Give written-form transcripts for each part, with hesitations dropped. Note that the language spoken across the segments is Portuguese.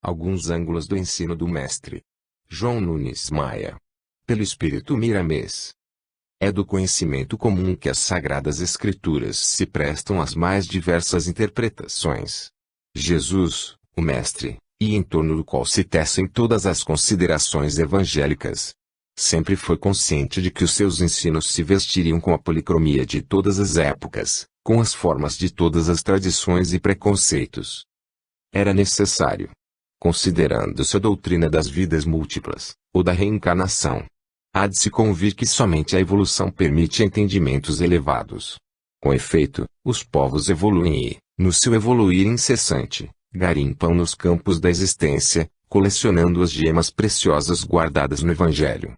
Alguns ângulos do ensino do mestre João Nunes Maia. Pelo Espírito Miramês. É do conhecimento comum que as Sagradas Escrituras se prestam às mais diversas interpretações. Jesus, o Mestre, e em torno do qual se tecem todas as considerações evangélicas, sempre foi consciente de que os seus ensinos se vestiriam com a policromia de todas as épocas, com as formas de todas as tradições e preconceitos. Era necessário, considerando-se a doutrina das vidas múltiplas, ou da reencarnação, há de se convir que somente a evolução permite entendimentos elevados. Com efeito, os povos evoluem e, no seu evoluir incessante, garimpam nos campos da existência, colecionando as gemas preciosas guardadas no Evangelho.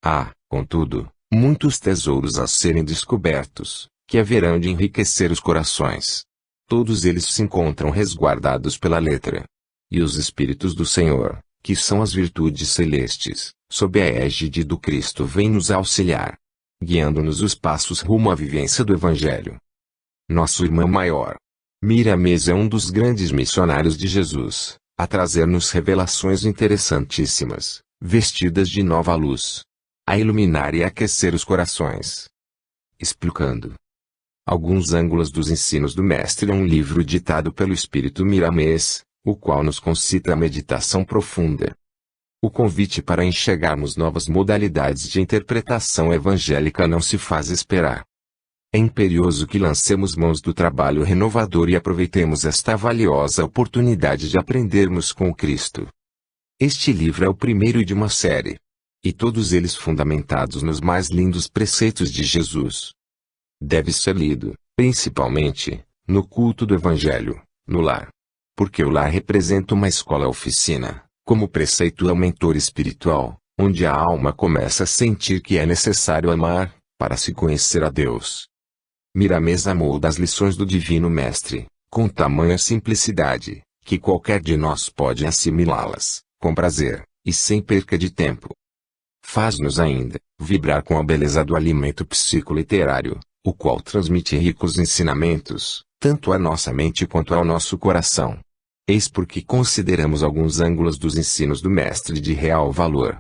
Há, contudo, muitos tesouros a serem descobertos, que haverão de enriquecer os corações. Todos eles se encontram resguardados pela letra. E os Espíritos do Senhor, que são as virtudes celestes, sob a égide do Cristo, vêm nos auxiliar, guiando-nos os passos rumo à vivência do Evangelho. Nosso irmão maior, Miramês, é um dos grandes missionários de Jesus, a trazer-nos revelações interessantíssimas, vestidas de nova luz, a iluminar e aquecer os corações. Explicando alguns ângulos dos ensinos do Mestre, é um livro ditado pelo Espírito Miramês, o qual nos concita a meditação profunda. O convite para enxergarmos novas modalidades de interpretação evangélica não se faz esperar. É imperioso que lancemos mãos do trabalho renovador e aproveitemos esta valiosa oportunidade de aprendermos com o Cristo. Este livro é o primeiro de uma série, e todos eles fundamentados nos mais lindos preceitos de Jesus. Deve ser lido, principalmente, no culto do Evangelho, no lar. Porque o lar representa uma escola-oficina, como preceito é um mentor espiritual, onde a alma começa a sentir que é necessário amar, para se conhecer a Deus. Miramês amou das lições do Divino Mestre, com tamanha simplicidade, que qualquer de nós pode assimilá-las, com prazer, e sem perca de tempo. Faz-nos ainda, vibrar com a beleza do alimento psicoliterário, o qual transmite ricos ensinamentos, tanto à nossa mente quanto ao nosso coração. Eis porque consideramos alguns ângulos dos ensinos do Mestre de real valor.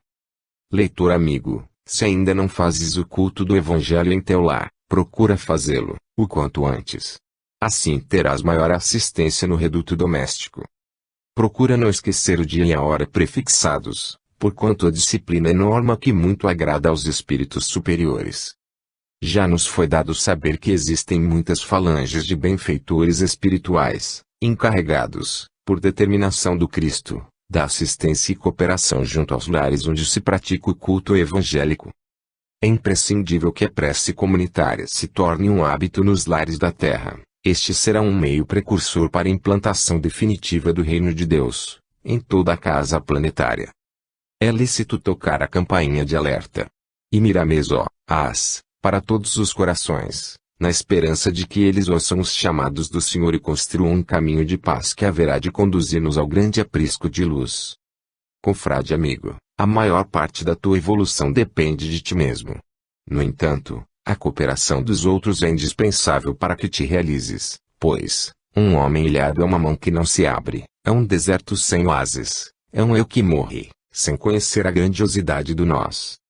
Leitor amigo, se ainda não fazes o culto do Evangelho em teu lar, procura fazê-lo, o quanto antes. Assim terás maior assistência no reduto doméstico. Procura não esquecer o dia e a hora prefixados, porquanto a disciplina é norma que muito agrada aos espíritos superiores. Já nos foi dado saber que existem muitas falanges de benfeitores espirituais, encarregados, por determinação do Cristo, da assistência e cooperação junto aos lares onde se pratica o culto evangélico. É imprescindível que a prece comunitária se torne um hábito nos lares da terra. Este será um meio precursor para a implantação definitiva do Reino de Deus, em toda a casa planetária. É lícito tocar a campainha de alerta. E Miramês, para todos os corações, na esperança de que eles ouçam os chamados do Senhor e construam um caminho de paz que haverá de conduzir-nos ao grande aprisco de luz. Confrade amigo, a maior parte da tua evolução depende de ti mesmo. No entanto, a cooperação dos outros é indispensável para que te realizes, pois, um homem ilhado é uma mão que não se abre, é um deserto sem oásis, é um eu que morre, sem conhecer a grandiosidade do nós.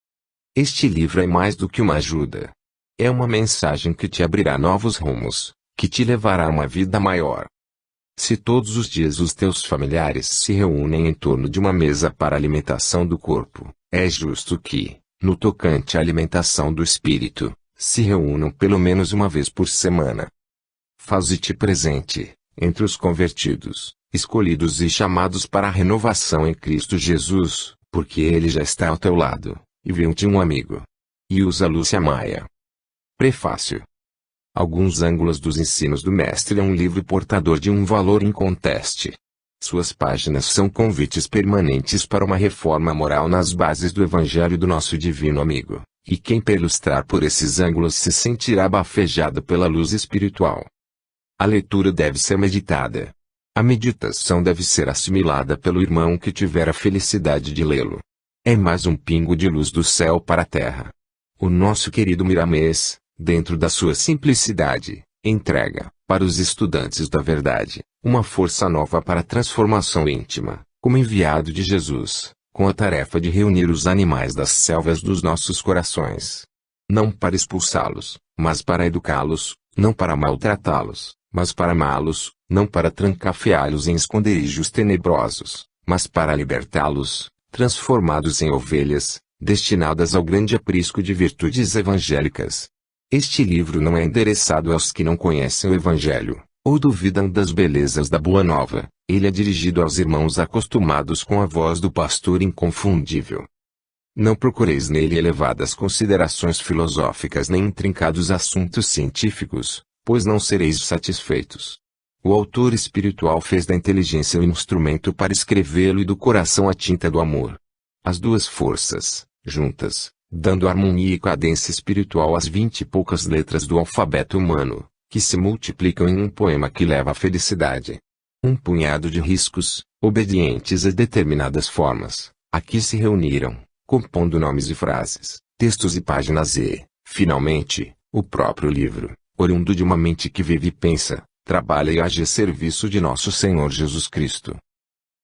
Este livro é mais do que uma ajuda. É uma mensagem que te abrirá novos rumos, que te levará a uma vida maior. Se todos os dias os teus familiares se reúnem em torno de uma mesa para a alimentação do corpo, é justo que, no tocante à alimentação do espírito, se reúnam pelo menos uma vez por semana. Faze-te presente, entre os convertidos, escolhidos e chamados para a renovação em Cristo Jesus, porque Ele já está ao teu lado. E viu-te um amigo. Ilza Lúcia Maia. Prefácio. Alguns ângulos dos ensinos do Mestre é um livro portador de um valor inconteste. Suas páginas são convites permanentes para uma reforma moral nas bases do Evangelho do nosso divino amigo, e quem perlustrar por esses ângulos se sentirá bafejado pela luz espiritual. A leitura deve ser meditada. A meditação deve ser assimilada pelo irmão que tiver a felicidade de lê-lo. É mais um pingo de luz do céu para a terra. O nosso querido Miramês, dentro da sua simplicidade, entrega, para os estudantes da verdade, uma força nova para a transformação íntima, como enviado de Jesus, com a tarefa de reunir os animais das selvas dos nossos corações. Não para expulsá-los, mas para educá-los, não para maltratá-los, mas para amá-los, não para trancafiá-los em esconderijos tenebrosos, mas para libertá-los, transformados em ovelhas, destinadas ao grande aprisco de virtudes evangélicas. Este livro não é endereçado aos que não conhecem o Evangelho, ou duvidam das belezas da Boa Nova. Ele é dirigido aos irmãos acostumados com a voz do pastor inconfundível. Não procureis nele elevadas considerações filosóficas nem intrincados assuntos científicos, pois não sereis satisfeitos. O autor espiritual fez da inteligência o instrumento para escrevê-lo e do coração a tinta do amor. As duas forças, juntas, dando harmonia e cadência espiritual às 20 e poucas letras do alfabeto humano, que se multiplicam em um poema que leva à felicidade. Um punhado de riscos, obedientes a determinadas formas, aqui se reuniram, compondo nomes e frases, textos e páginas e, finalmente, o próprio livro, oriundo de uma mente que vive e pensa, trabalha e age a serviço de nosso Senhor Jesus Cristo.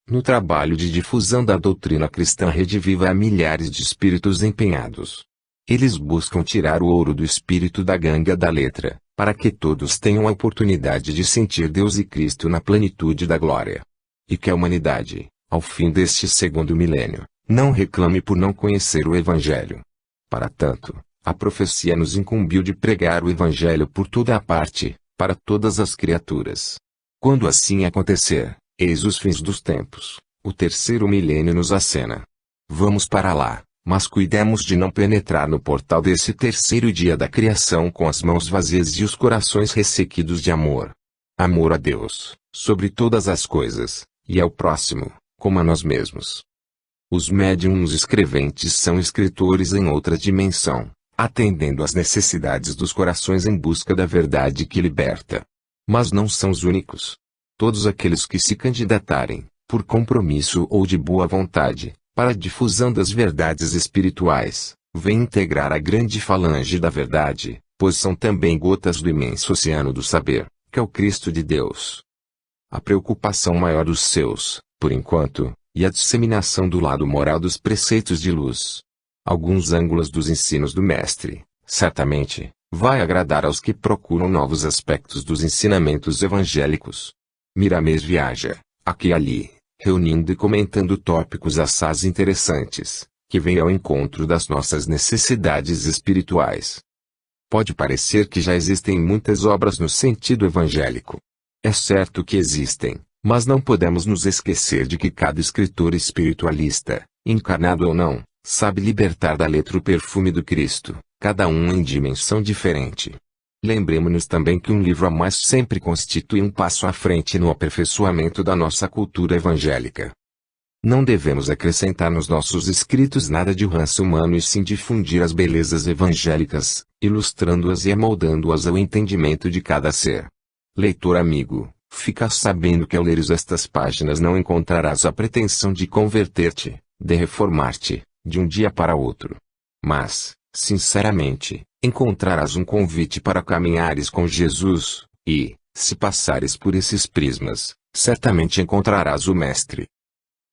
No trabalho de difusão da doutrina cristã rediviva há milhares de espíritos empenhados. Eles buscam tirar o ouro do espírito da ganga da letra, para que todos tenham a oportunidade de sentir Deus e Cristo na plenitude da glória. E que a humanidade, ao fim deste segundo milênio, não reclame por não conhecer o Evangelho. Para tanto, a profecia nos incumbiu de pregar o Evangelho por toda a parte, para todas as criaturas. Quando assim acontecer, eis os fins dos tempos, o terceiro milênio nos acena. Vamos para lá, mas cuidemos de não penetrar no portal desse terceiro dia da criação com as mãos vazias e os corações ressequidos de amor. Amor a Deus, sobre todas as coisas, e ao próximo, como a nós mesmos. Os médiuns escreventes são escritores em outra dimensão, atendendo às necessidades dos corações em busca da verdade que liberta. Mas não são os únicos. Todos aqueles que se candidatarem, por compromisso ou de boa vontade, para a difusão das verdades espirituais, vêm integrar a grande falange da verdade, pois são também gotas do imenso oceano do saber, que é o Cristo de Deus. A preocupação maior dos seus, por enquanto, e a disseminação do lado moral dos preceitos de luz. Alguns ângulos dos ensinos do Mestre, certamente, vai agradar aos que procuram novos aspectos dos ensinamentos evangélicos. Miramês viaja, aqui e ali, reunindo e comentando tópicos assaz interessantes, que vêm ao encontro das nossas necessidades espirituais. Pode parecer que já existem muitas obras no sentido evangélico. É certo que existem, mas não podemos nos esquecer de que cada escritor espiritualista, encarnado ou não, sabe libertar da letra o perfume do Cristo, cada um em dimensão diferente. Lembremos-nos também que um livro a mais sempre constitui um passo à frente no aperfeiçoamento da nossa cultura evangélica. Não devemos acrescentar nos nossos escritos nada de ranço humano e sim difundir as belezas evangélicas, ilustrando-as e amoldando-as ao entendimento de cada ser. Leitor amigo, fica sabendo que ao leres estas páginas não encontrarás a pretensão de converter-te, de reformar-te, de um dia para outro. Mas, sinceramente, encontrarás um convite para caminhares com Jesus, e, se passares por esses prismas, certamente encontrarás o Mestre.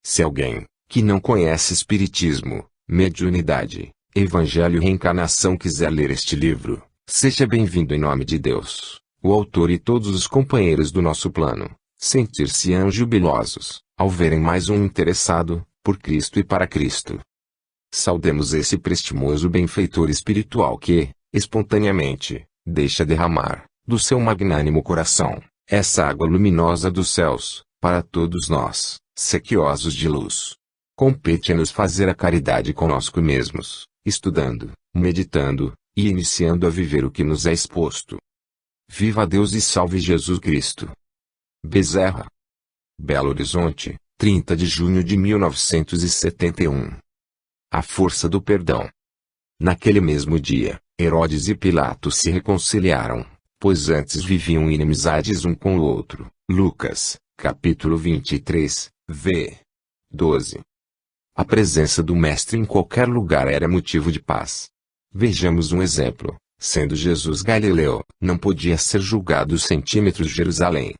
Se alguém, que não conhece Espiritismo, mediunidade, Evangelho e reencarnação quiser ler este livro, seja bem-vindo em nome de Deus, o autor e todos os companheiros do nosso plano, sentir-se-ão jubilosos, ao verem mais um interessado, por Cristo e para Cristo. Saudemos esse prestimoso benfeitor espiritual que, espontaneamente, deixa derramar, do seu magnânimo coração, essa água luminosa dos céus, para todos nós, sequiosos de luz. Compete-nos fazer a caridade conosco mesmos, estudando, meditando, e iniciando a viver o que nos é exposto. Viva Deus e salve Jesus Cristo! Bezerra. Belo Horizonte, 30 de junho de 1971. A força do perdão. Naquele mesmo dia, Herodes e Pilatos se reconciliaram, pois antes viviam inimizades um com o outro. Lucas, capítulo 23, v. 12. A presença do Mestre em qualquer lugar era motivo de paz. Vejamos um exemplo. Sendo Jesus Galileu, não podia ser julgado centímetros Jerusalém.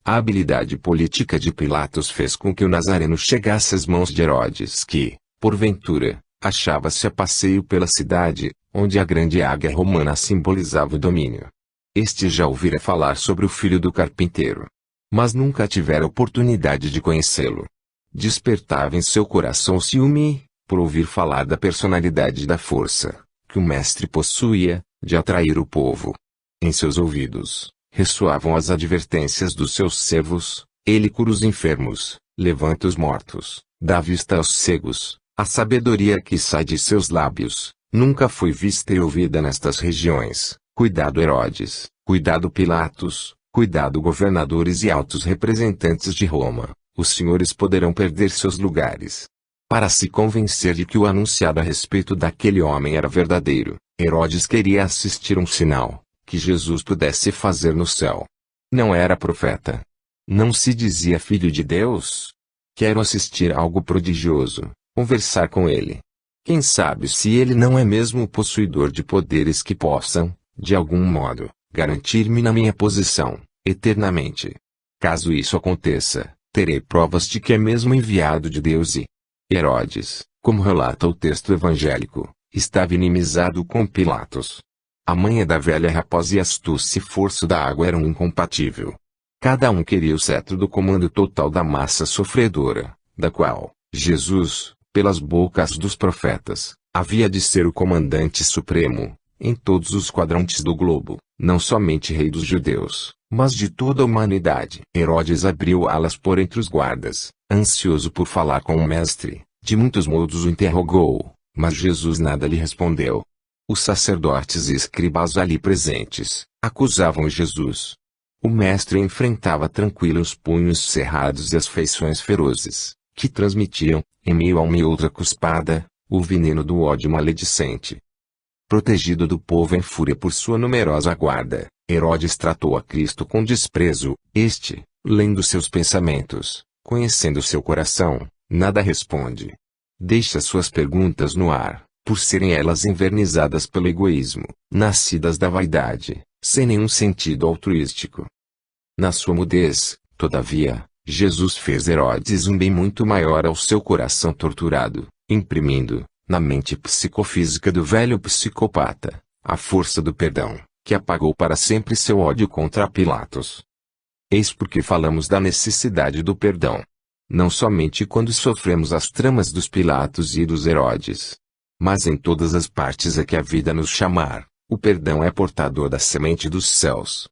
A habilidade política de Pilatos fez com que o Nazareno chegasse às mãos de Herodes que, porventura, achava-se a passeio pela cidade, onde a grande águia romana simbolizava o domínio. Este já ouvira falar sobre o filho do carpinteiro, mas nunca tivera oportunidade de conhecê-lo. Despertava em seu coração o ciúme, por ouvir falar da personalidade e da força que o mestre possuía, de atrair o povo. Em seus ouvidos ressoavam as advertências dos seus servos: ele cura os enfermos, levanta os mortos, dá vista aos cegos. A sabedoria que sai de seus lábios nunca foi vista e ouvida nestas regiões. Cuidado Herodes, cuidado Pilatos, cuidado governadores e altos representantes de Roma, os senhores poderão perder seus lugares. Para se convencer de que o anunciado a respeito daquele homem era verdadeiro, Herodes queria assistir um sinal que Jesus pudesse fazer no céu. Não era profeta. Não se dizia filho de Deus. Quero assistir a algo prodigioso, conversar com ele. Quem sabe se ele não é mesmo o possuidor de poderes que possam, de algum modo, garantir-me na minha posição, eternamente. Caso isso aconteça, terei provas de que é mesmo enviado de Deus e Herodes, como relata o texto evangélico, estava inimizado com Pilatos. A manha da velha raposa e a astúcia e força da água eram incompatíveis. Cada um queria o cetro do comando total da massa sofredora, da qual Jesus, pelas bocas dos profetas, havia de ser o comandante supremo, em todos os quadrantes do globo, não somente rei dos judeus, mas de toda a humanidade. Herodes abriu alas por entre os guardas, ansioso por falar com o mestre, de muitos modos o interrogou, mas Jesus nada lhe respondeu. Os sacerdotes e escribas ali presentes acusavam Jesus. O mestre enfrentava tranquilo os punhos cerrados e as feições ferozes, que transmitiam, em meio a uma e outra cuspada, o veneno do ódio maledicente. Protegido do povo em fúria por sua numerosa guarda, Herodes tratou a Cristo com desprezo. Este, lendo seus pensamentos, conhecendo seu coração, nada responde. Deixa suas perguntas no ar, por serem elas envernizadas pelo egoísmo, nascidas da vaidade, sem nenhum sentido altruístico. Na sua mudez, todavia, Jesus fez Herodes um bem muito maior ao seu coração torturado, imprimindo, na mente psicofísica do velho psicopata, a força do perdão, que apagou para sempre seu ódio contra Pilatos. Eis porque falamos da necessidade do perdão. Não somente quando sofremos as tramas dos Pilatos e dos Herodes, mas em todas as partes a que a vida nos chamar, o perdão é portador da semente dos céus.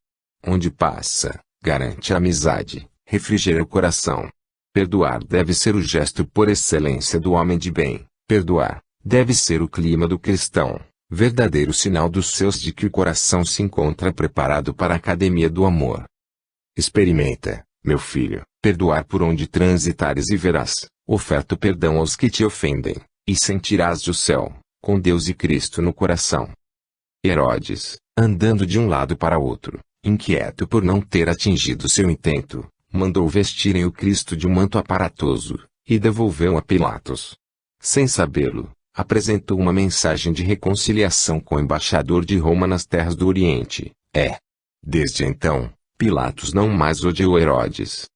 Onde passa, garante a amizade, refrigera o coração. Perdoar deve ser o gesto por excelência do homem de bem. Perdoar deve ser o clima do cristão, verdadeiro sinal dos céus de que o coração se encontra preparado para a academia do amor. Experimenta, meu filho, perdoar por onde transitares e verás, oferta o perdão aos que te ofendem, e sentirás o céu, com Deus e Cristo no coração. Herodes, andando de um lado para outro, inquieto por não ter atingido seu intento, mandou vestirem o Cristo de um manto aparatoso, e devolveu a Pilatos. Sem sabê-lo, apresentou uma mensagem de reconciliação com o embaixador de Roma nas terras do Oriente. Desde então, Pilatos não mais odiou Herodes.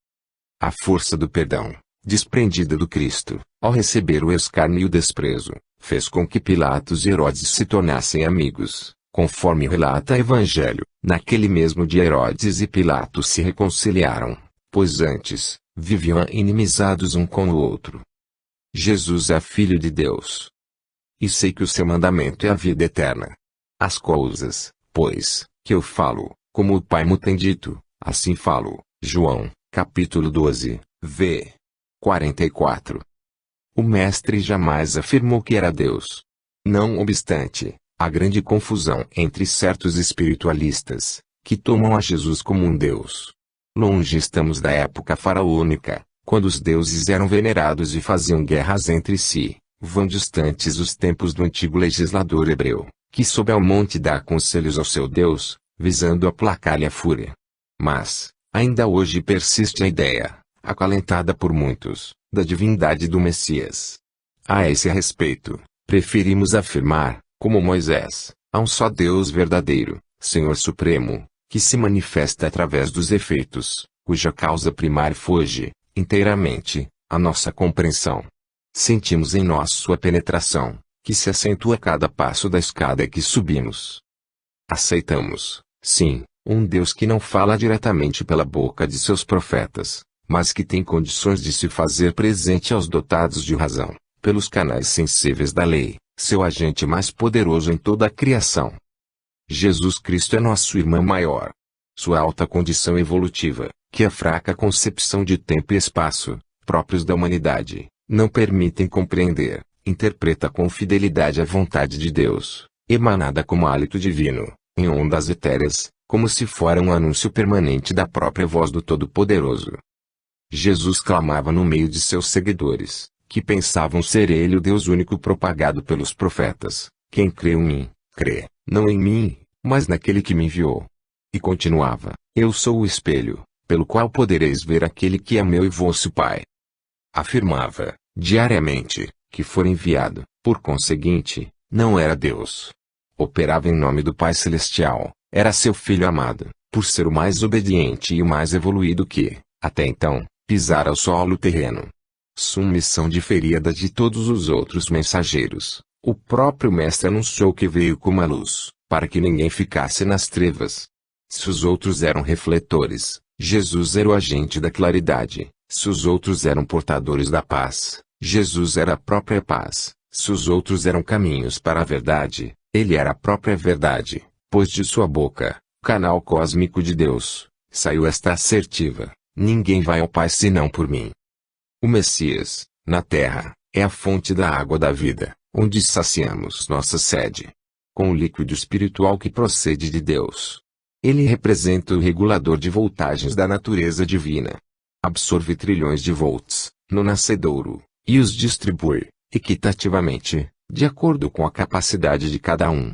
A força do perdão, desprendida do Cristo, ao receber o escárnio e o desprezo, fez com que Pilatos e Herodes se tornassem amigos, conforme relata o Evangelho. Naquele mesmo dia Herodes e Pilatos se reconciliaram, pois antes, viviam inimizados um com o outro. Jesus é Filho de Deus. E sei que o seu mandamento é a vida eterna. As coisas, pois, que eu falo, como o Pai me tem dito, assim falo. João, capítulo 12, v. 44. O Mestre jamais afirmou que era Deus. Não obstante, há grande confusão entre certos espiritualistas, que tomam a Jesus como um Deus. Longe estamos da época faraônica, quando os deuses eram venerados e faziam guerras entre si. Vão distantes os tempos do antigo legislador hebreu, que sobe ao monte dá conselhos ao seu Deus, visando aplacar-lhe a fúria. Mas, ainda hoje persiste a ideia, acalentada por muitos, da divindade do Messias. A esse respeito, preferimos afirmar, como Moisés, há um só Deus verdadeiro, Senhor Supremo, que se manifesta através dos efeitos, cuja causa primária foge, inteiramente, à nossa compreensão. Sentimos em nós sua penetração, que se acentua a cada passo da escada que subimos. Aceitamos, sim, um Deus que não fala diretamente pela boca de seus profetas, mas que tem condições de se fazer presente aos dotados de razão, pelos canais sensíveis da lei, seu agente mais poderoso em toda a criação. Jesus Cristo é nosso irmão maior. Sua alta condição evolutiva, que a fraca concepção de tempo e espaço, próprios da humanidade, não permitem compreender, interpreta com fidelidade a vontade de Deus, emanada como hálito divino, em ondas etéreas, como se fora um anúncio permanente da própria voz do Todo-Poderoso. Jesus clamava no meio de seus seguidores, que pensavam ser ele o Deus único propagado pelos profetas: quem crê em mim, crê, não em mim, mas naquele que me enviou. E continuava: eu sou o espelho, pelo qual podereis ver aquele que é meu e vosso Pai. Afirmava, diariamente, que fora enviado, por conseguinte, não era Deus. Operava em nome do Pai Celestial, era seu Filho amado, por ser o mais obediente e o mais evoluído que, até então, pisara o solo terreno. Sua missão diferia da de todos os outros mensageiros. O próprio Mestre anunciou que veio como a luz, para que ninguém ficasse nas trevas. Se os outros eram refletores, Jesus era o agente da claridade. Se os outros eram portadores da paz, Jesus era a própria paz. Se os outros eram caminhos para a verdade, ele era a própria verdade, pois de sua boca, canal cósmico de Deus, saiu esta assertiva: ninguém vai ao Pai senão por mim. O Messias, na terra, é a fonte da água da vida, onde saciamos nossa sede, com o líquido espiritual que procede de Deus. Ele representa o regulador de voltagens da natureza divina. Absorve trilhões de volts, no nascedouro, e os distribui, equitativamente, de acordo com a capacidade de cada um.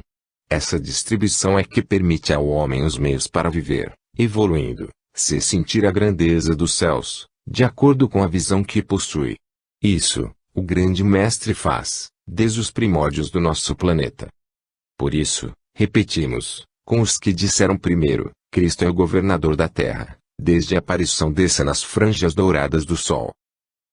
Essa distribuição é que permite ao homem os meios para viver, evoluindo, se sentir a grandeza dos céus, de acordo com a visão que possui. Isso, o grande Mestre faz, desde os primórdios do nosso planeta. Por isso, repetimos, com os que disseram primeiro: Cristo é o governador da Terra, desde a aparição dessa nas franjas douradas do sol.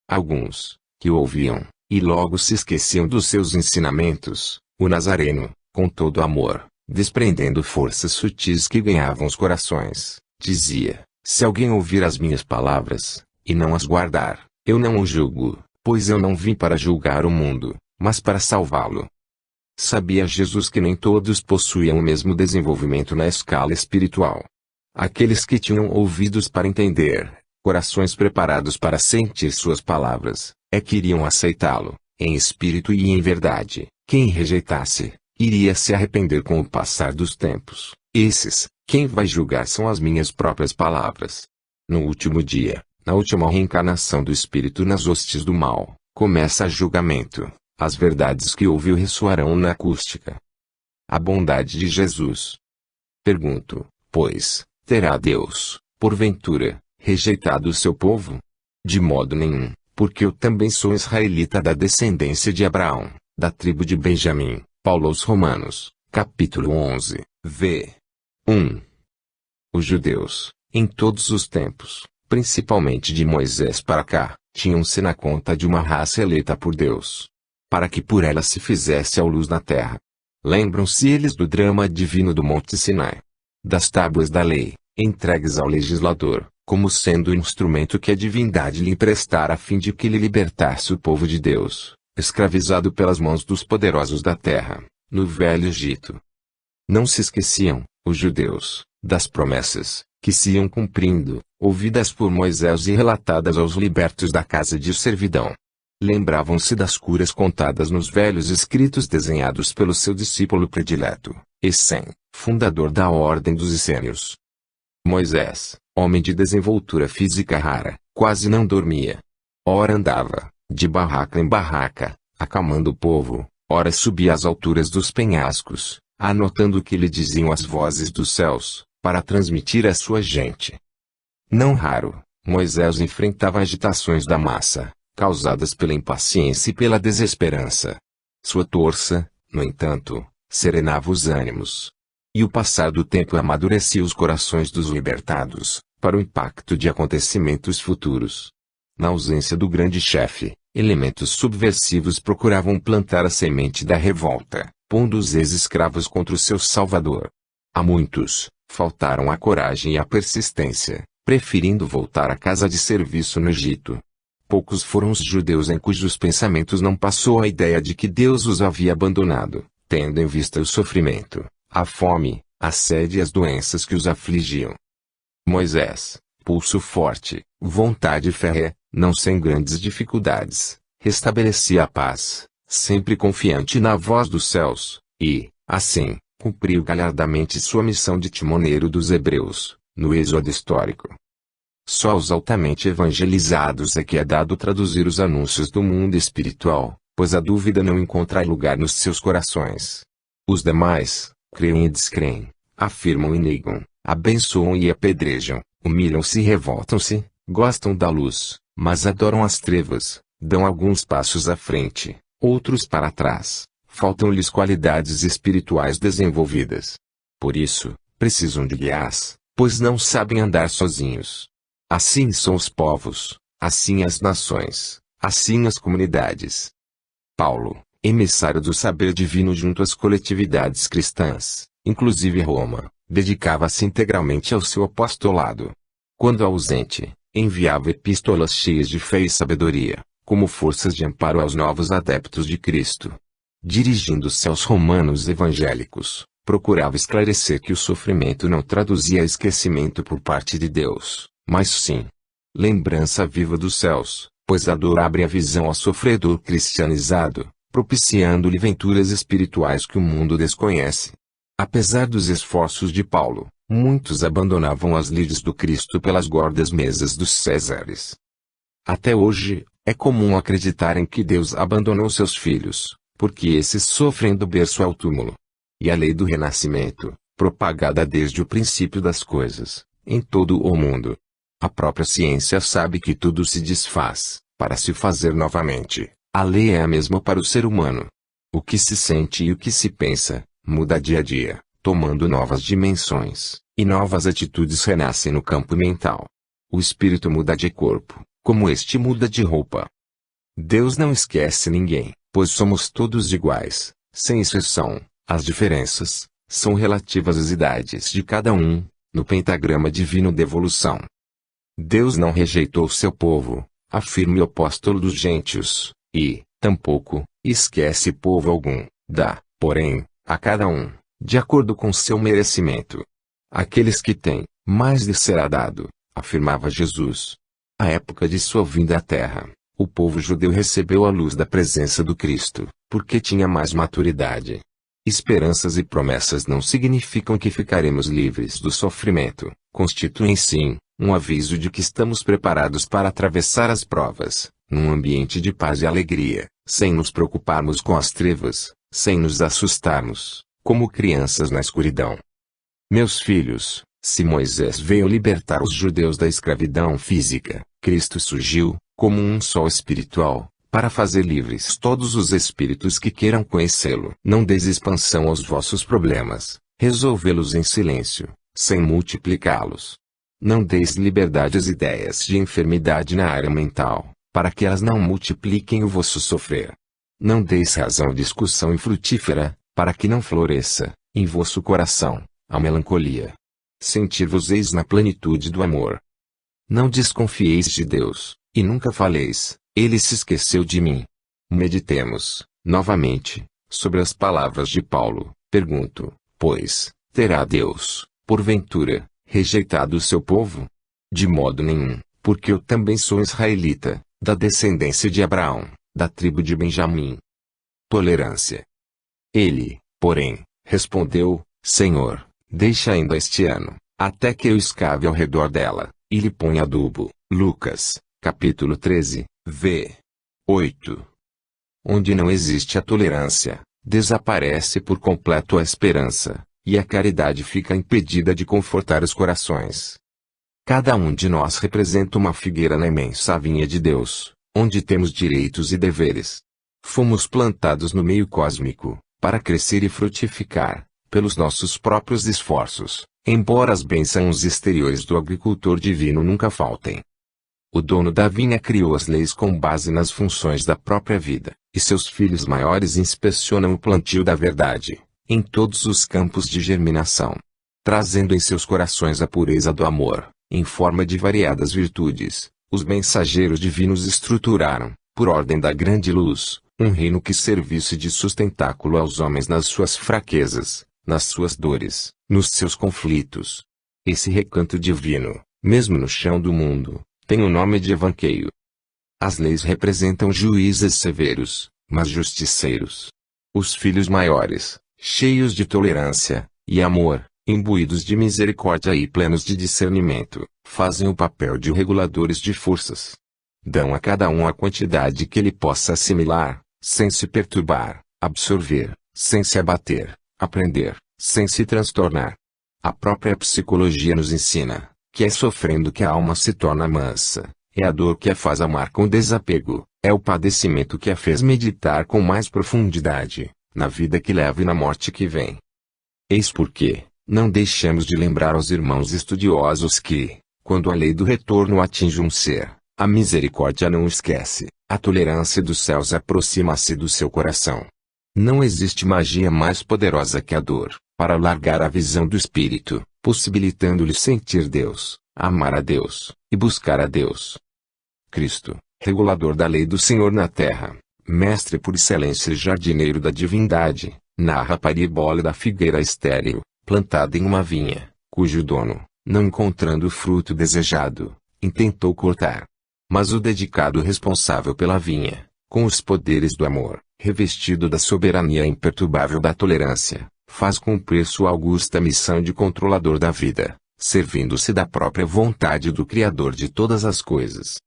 Alguns, que o ouviam, e logo se esqueciam dos seus ensinamentos, o Nazareno, com todo amor, desprendendo forças sutis que ganhavam os corações, dizia: se alguém ouvir as minhas palavras, e não as guardar, eu não o julgo, pois eu não vim para julgar o mundo, mas para salvá-lo. Sabia Jesus que nem todos possuíam o mesmo desenvolvimento na escala espiritual. Aqueles que tinham ouvidos para entender, corações preparados para sentir suas palavras, é que iriam aceitá-lo, em espírito e em verdade. Quem rejeitasse, iria se arrepender com o passar dos tempos. Esses, quem vai julgar são as minhas próprias palavras. No último dia, na última reencarnação do espírito nas hostes do mal, começa julgamento. As verdades que ouviu ressoarão na acústica. A bondade de Jesus. Pergunto, pois, terá Deus, porventura, rejeitado o seu povo? De modo nenhum, porque eu também sou israelita da descendência de Abraão, da tribo de Benjamim. Paulo aos Romanos, capítulo 11, v. 1. Os judeus, em todos os tempos, principalmente de Moisés para cá, tinham-se na conta de uma raça eleita por Deus, para que por ela se fizesse a luz na terra. Lembram-se eles do drama divino do Monte Sinai, das tábuas da lei, entregues ao legislador, como sendo o instrumento que a divindade lhe emprestara a fim de que lhe libertasse o povo de Deus, escravizado pelas mãos dos poderosos da terra, no Velho Egito. Não se esqueciam, os judeus, das promessas, que se iam cumprindo, ouvidas por Moisés e relatadas aos libertos da casa de servidão. Lembravam-se das curas contadas nos velhos escritos desenhados pelo seu discípulo predileto, Essém, fundador da ordem dos essênios. Moisés, homem de desenvoltura física rara, quase não dormia. Ora andava, de barraca em barraca, acalmando o povo, ora subia às alturas dos penhascos, anotando o que lhe diziam as vozes dos céus, para transmitir à sua gente. Não raro, Moisés enfrentava agitações da massa, causadas pela impaciência e pela desesperança. Sua torça, no entanto, serenava os ânimos. E o passar do tempo amadurecia os corações dos libertados, para o impacto de acontecimentos futuros. Na ausência do grande chefe, elementos subversivos procuravam plantar a semente da revolta, pondo os ex-escravos contra o seu salvador. A muitos, faltaram a coragem e a persistência, preferindo voltar à casa de serviço no Egito. Poucos foram os judeus em cujos pensamentos não passou a ideia de que Deus os havia abandonado, tendo em vista o sofrimento, a fome, a sede e as doenças que os afligiam. Moisés, pulso forte, vontade férrea, não sem grandes dificuldades, restabelecia a paz, sempre confiante na voz dos céus, e, assim, cumpriu galhardamente sua missão de timoneiro dos hebreus, no êxodo histórico. Só aos altamente evangelizados é que é dado traduzir os anúncios do mundo espiritual, pois a dúvida não encontra lugar nos seus corações. Os demais, creem e descreem, afirmam e negam, abençoam e apedrejam, humilham-se e revoltam-se, gostam da luz, mas adoram as trevas, dão alguns passos à frente, outros para trás, faltam-lhes qualidades espirituais desenvolvidas. Por isso, precisam de guias, pois não sabem andar sozinhos. Assim são os povos, assim as nações, assim as comunidades. Paulo, emissário do saber divino junto às coletividades cristãs, inclusive Roma, dedicava-se integralmente ao seu apostolado. Quando ausente, enviava epístolas cheias de fé e sabedoria, como forças de amparo aos novos adeptos de Cristo. Dirigindo-se aos romanos evangélicos, procurava esclarecer que o sofrimento não traduzia esquecimento por parte de Deus, mas sim lembrança viva dos céus, pois a dor abre a visão ao sofredor cristianizado, propiciando-lhe venturas espirituais que o mundo desconhece. Apesar dos esforços de Paulo, muitos abandonavam as lides do Cristo pelas gordas mesas dos Césares. Até hoje, é comum acreditar em que Deus abandonou seus filhos, porque esses sofrem do berço ao túmulo. E a lei do renascimento, propagada desde o princípio das coisas, em todo o mundo. A própria ciência sabe que tudo se desfaz, para se fazer novamente. A lei é a mesma para o ser humano. O que se sente e o que se pensa, muda dia a dia, tomando novas dimensões, e novas atitudes renascem no campo mental. O espírito muda de corpo, como este muda de roupa. Deus não esquece ninguém, pois somos todos iguais, sem exceção. As diferenças são relativas às idades de cada um, no pentagrama divino de evolução. Deus não rejeitou seu povo, afirma o apóstolo dos gentios, e, tampouco, esquece povo algum, dá, porém, a cada um, de acordo com seu merecimento. Aqueles que têm, mais lhes será dado, afirmava Jesus. À época de sua vinda à terra, o povo judeu recebeu a luz da presença do Cristo, porque tinha mais maturidade. Esperanças e promessas não significam que ficaremos livres do sofrimento, constituem sim, um aviso de que estamos preparados para atravessar as provas, num ambiente de paz e alegria, sem nos preocuparmos com as trevas, sem nos assustarmos, como crianças na escuridão. Meus filhos, se Moisés veio libertar os judeus da escravidão física, Cristo surgiu, como um sol espiritual, para fazer livres todos os espíritos que queiram conhecê-lo. Não deis expansão aos vossos problemas, resolvê-los em silêncio, sem multiplicá-los. Não deis liberdade às ideias de enfermidade na área mental, para que elas não multipliquem o vosso sofrer. Não deis razão à discussão infrutífera, para que não floresça, em vosso coração, a melancolia. Sentir-vos-eis na plenitude do amor. Não desconfieis de Deus, e nunca faleis, ele se esqueceu de mim. Meditemos, novamente, sobre as palavras de Paulo. Pergunto, pois, terá Deus, porventura, rejeitado o seu povo? De modo nenhum, porque eu também sou israelita, da descendência de Abraão, da tribo de Benjamim. Tolerância. Ele, porém, respondeu, Senhor, deixa ainda este ano, até que eu escave ao redor dela, e lhe ponha adubo. Lucas, capítulo 13, v. 8. Onde não existe a tolerância, desaparece por completo a esperança, e a caridade fica impedida de confortar os corações. Cada um de nós representa uma figueira na imensa vinha de Deus, onde temos direitos e deveres. Fomos plantados no meio cósmico, para crescer e frutificar, pelos nossos próprios esforços, embora as bênçãos exteriores do agricultor divino nunca faltem. O dono da vinha criou as leis com base nas funções da própria vida, e seus filhos maiores inspecionam o plantio da verdade, em todos os campos de germinação, trazendo em seus corações a pureza do amor, em forma de variadas virtudes. Os mensageiros divinos estruturaram, por ordem da grande luz, um reino que servisse de sustentáculo aos homens nas suas fraquezas, nas suas dores, nos seus conflitos. Esse recanto divino, mesmo no chão do mundo, tem o nome de evanqueio. As leis representam juízes severos, mas justiceiros. Os filhos maiores, cheios de tolerância e amor, imbuídos de misericórdia e plenos de discernimento, fazem o papel de reguladores de forças. Dão a cada um a quantidade que ele possa assimilar, sem se perturbar, absorver, sem se abater, aprender, sem se transtornar. A própria psicologia nos ensina que é sofrendo que a alma se torna mansa, é a dor que a faz amar com desapego, é o padecimento que a fez meditar com mais profundidade, na vida que leva e na morte que vem. Eis porque não deixamos de lembrar aos irmãos estudiosos que, quando a lei do retorno atinge um ser, a misericórdia não o esquece, a tolerância dos céus aproxima-se do seu coração. Não existe magia mais poderosa que a dor, para alargar a visão do espírito, possibilitando-lhe sentir Deus, amar a Deus, e buscar a Deus. Cristo, regulador da lei do Senhor na terra, mestre por excelência e jardineiro da divindade, narra a parábola da figueira estéril, plantada em uma vinha, cujo dono, não encontrando o fruto desejado, intentou cortar. Mas o dedicado responsável pela vinha, com os poderes do amor, revestido da soberania imperturbável da tolerância, faz cumprir sua augusta missão de controlador da vida, servindo-se da própria vontade do Criador de todas as coisas.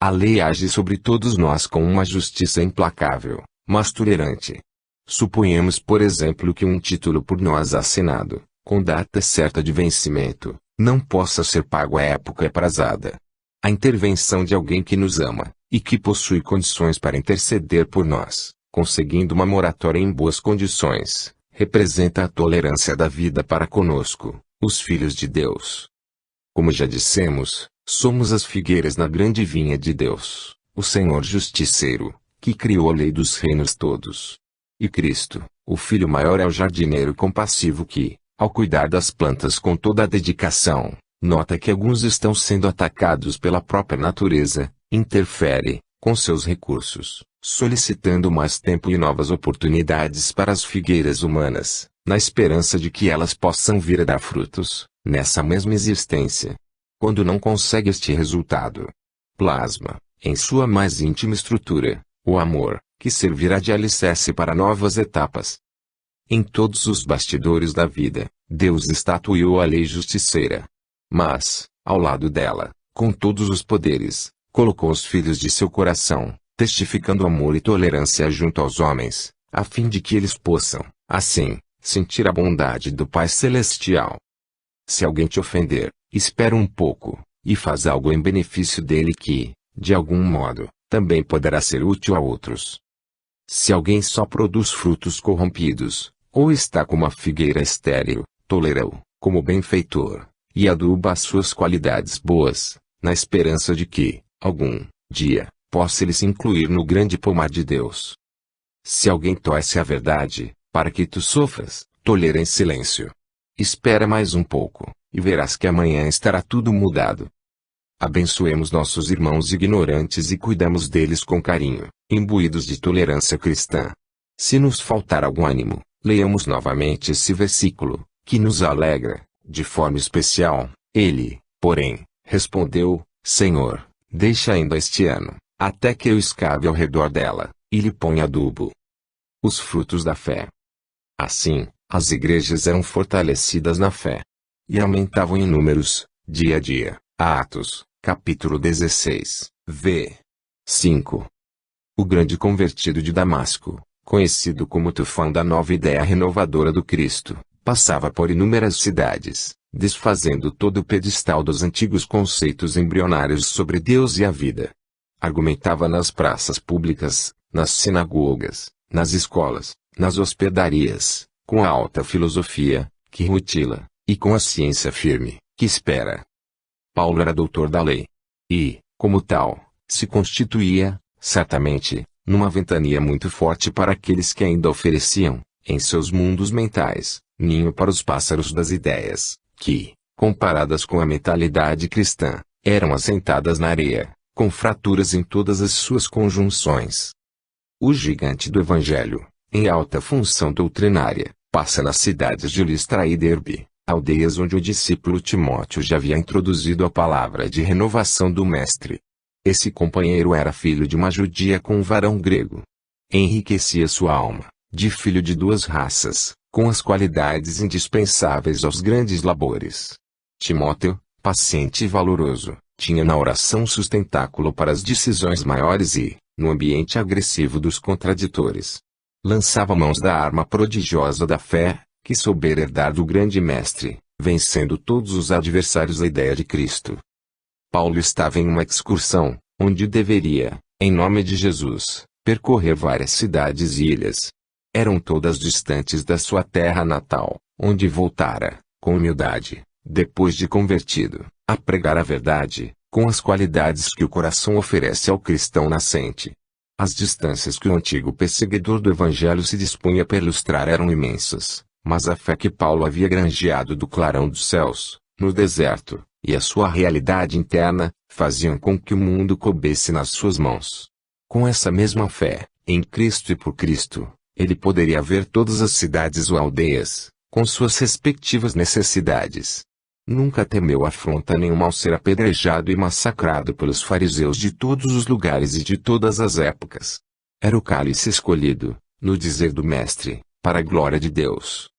A lei age sobre todos nós com uma justiça implacável, mas tolerante. Suponhamos, por exemplo, que um título por nós assinado, com data certa de vencimento, não possa ser pago à época aprazada. A intervenção de alguém que nos ama, e que possui condições para interceder por nós, conseguindo uma moratória em boas condições, representa a tolerância da vida para conosco, os filhos de Deus. Como já dissemos, somos as figueiras na grande vinha de Deus, o Senhor Justiceiro, que criou a lei dos reinos todos. E Cristo, o Filho maior, é o jardineiro compassivo que, ao cuidar das plantas com toda a dedicação, nota que alguns estão sendo atacados pela própria natureza, interfere, com seus recursos, solicitando mais tempo e novas oportunidades para as figueiras humanas, na esperança de que elas possam vir a dar frutos, nessa mesma existência. Quando não consegue este resultado, plasma, em sua mais íntima estrutura, o amor, que servirá de alicerce para novas etapas. Em todos os bastidores da vida, Deus estatuiu a lei justiceira. Mas, ao lado dela, com todos os poderes, colocou os filhos de seu coração, testificando amor e tolerância junto aos homens, a fim de que eles possam, assim, sentir a bondade do Pai Celestial. Se alguém te ofender, espera um pouco, e faz algo em benefício dele que, de algum modo, também poderá ser útil a outros. Se alguém só produz frutos corrompidos, ou está como a figueira estéril, tolera-o, como benfeitor, e aduba as suas qualidades boas, na esperança de que, algum dia, possa ele se incluir no grande pomar de Deus. Se alguém torce a verdade, para que tu sofras, tolera em silêncio. Espera mais um pouco, e verás que amanhã estará tudo mudado. Abençoemos nossos irmãos ignorantes e cuidamos deles com carinho, imbuídos de tolerância cristã. Se nos faltar algum ânimo, leiamos novamente esse versículo, que nos alegra, de forma especial. Ele, porém, respondeu: Senhor, deixa ainda este ano, até que eu escave ao redor dela, e lhe ponha adubo. Os frutos da fé. Assim, as igrejas eram fortalecidas na fé, e aumentavam em números, dia a dia. Atos, capítulo 16, v. 5. O grande convertido de Damasco, conhecido como tufão da nova ideia renovadora do Cristo, passava por inúmeras cidades, desfazendo todo o pedestal dos antigos conceitos embrionários sobre Deus e a vida. Argumentava nas praças públicas, nas sinagogas, nas escolas, nas hospedarias, com a alta filosofia, que rutila, e com a ciência firme, que espera. Paulo era doutor da lei. E, como tal, se constituía, certamente, numa ventania muito forte para aqueles que ainda ofereciam, em seus mundos mentais, ninho para os pássaros das ideias, que, comparadas com a mentalidade cristã, eram assentadas na areia, com fraturas em todas as suas conjunções. O gigante do Evangelho, em alta função doutrinária, passa nas cidades de Listra e Derbe, aldeias onde o discípulo Timóteo já havia introduzido a palavra de renovação do Mestre. Esse companheiro era filho de uma judia com um varão grego. Enriquecia sua alma, de filho de duas raças, com as qualidades indispensáveis aos grandes labores. Timóteo, paciente e valoroso, tinha na oração sustentáculo para as decisões maiores e, no ambiente agressivo dos contraditores, lançava mãos da arma prodigiosa da fé, que soubera herdar do grande mestre, vencendo todos os adversários da ideia de Cristo. Paulo estava em uma excursão, onde deveria, em nome de Jesus, percorrer várias cidades e ilhas. Eram todas distantes da sua terra natal, onde voltara, com humildade, depois de convertido, a pregar a verdade, com as qualidades que o coração oferece ao cristão nascente. As distâncias que o antigo perseguidor do Evangelho se dispunha a perlustrar eram imensas, mas a fé que Paulo havia granjeado do clarão dos céus, no deserto, e a sua realidade interna, faziam com que o mundo coubesse nas suas mãos. Com essa mesma fé, em Cristo e por Cristo, ele poderia ver todas as cidades ou aldeias, com suas respectivas necessidades. Nunca temeu afronta nenhuma ao ser apedrejado e massacrado pelos fariseus de todos os lugares e de todas as épocas. Era o cálice escolhido, no dizer do Mestre, para a glória de Deus.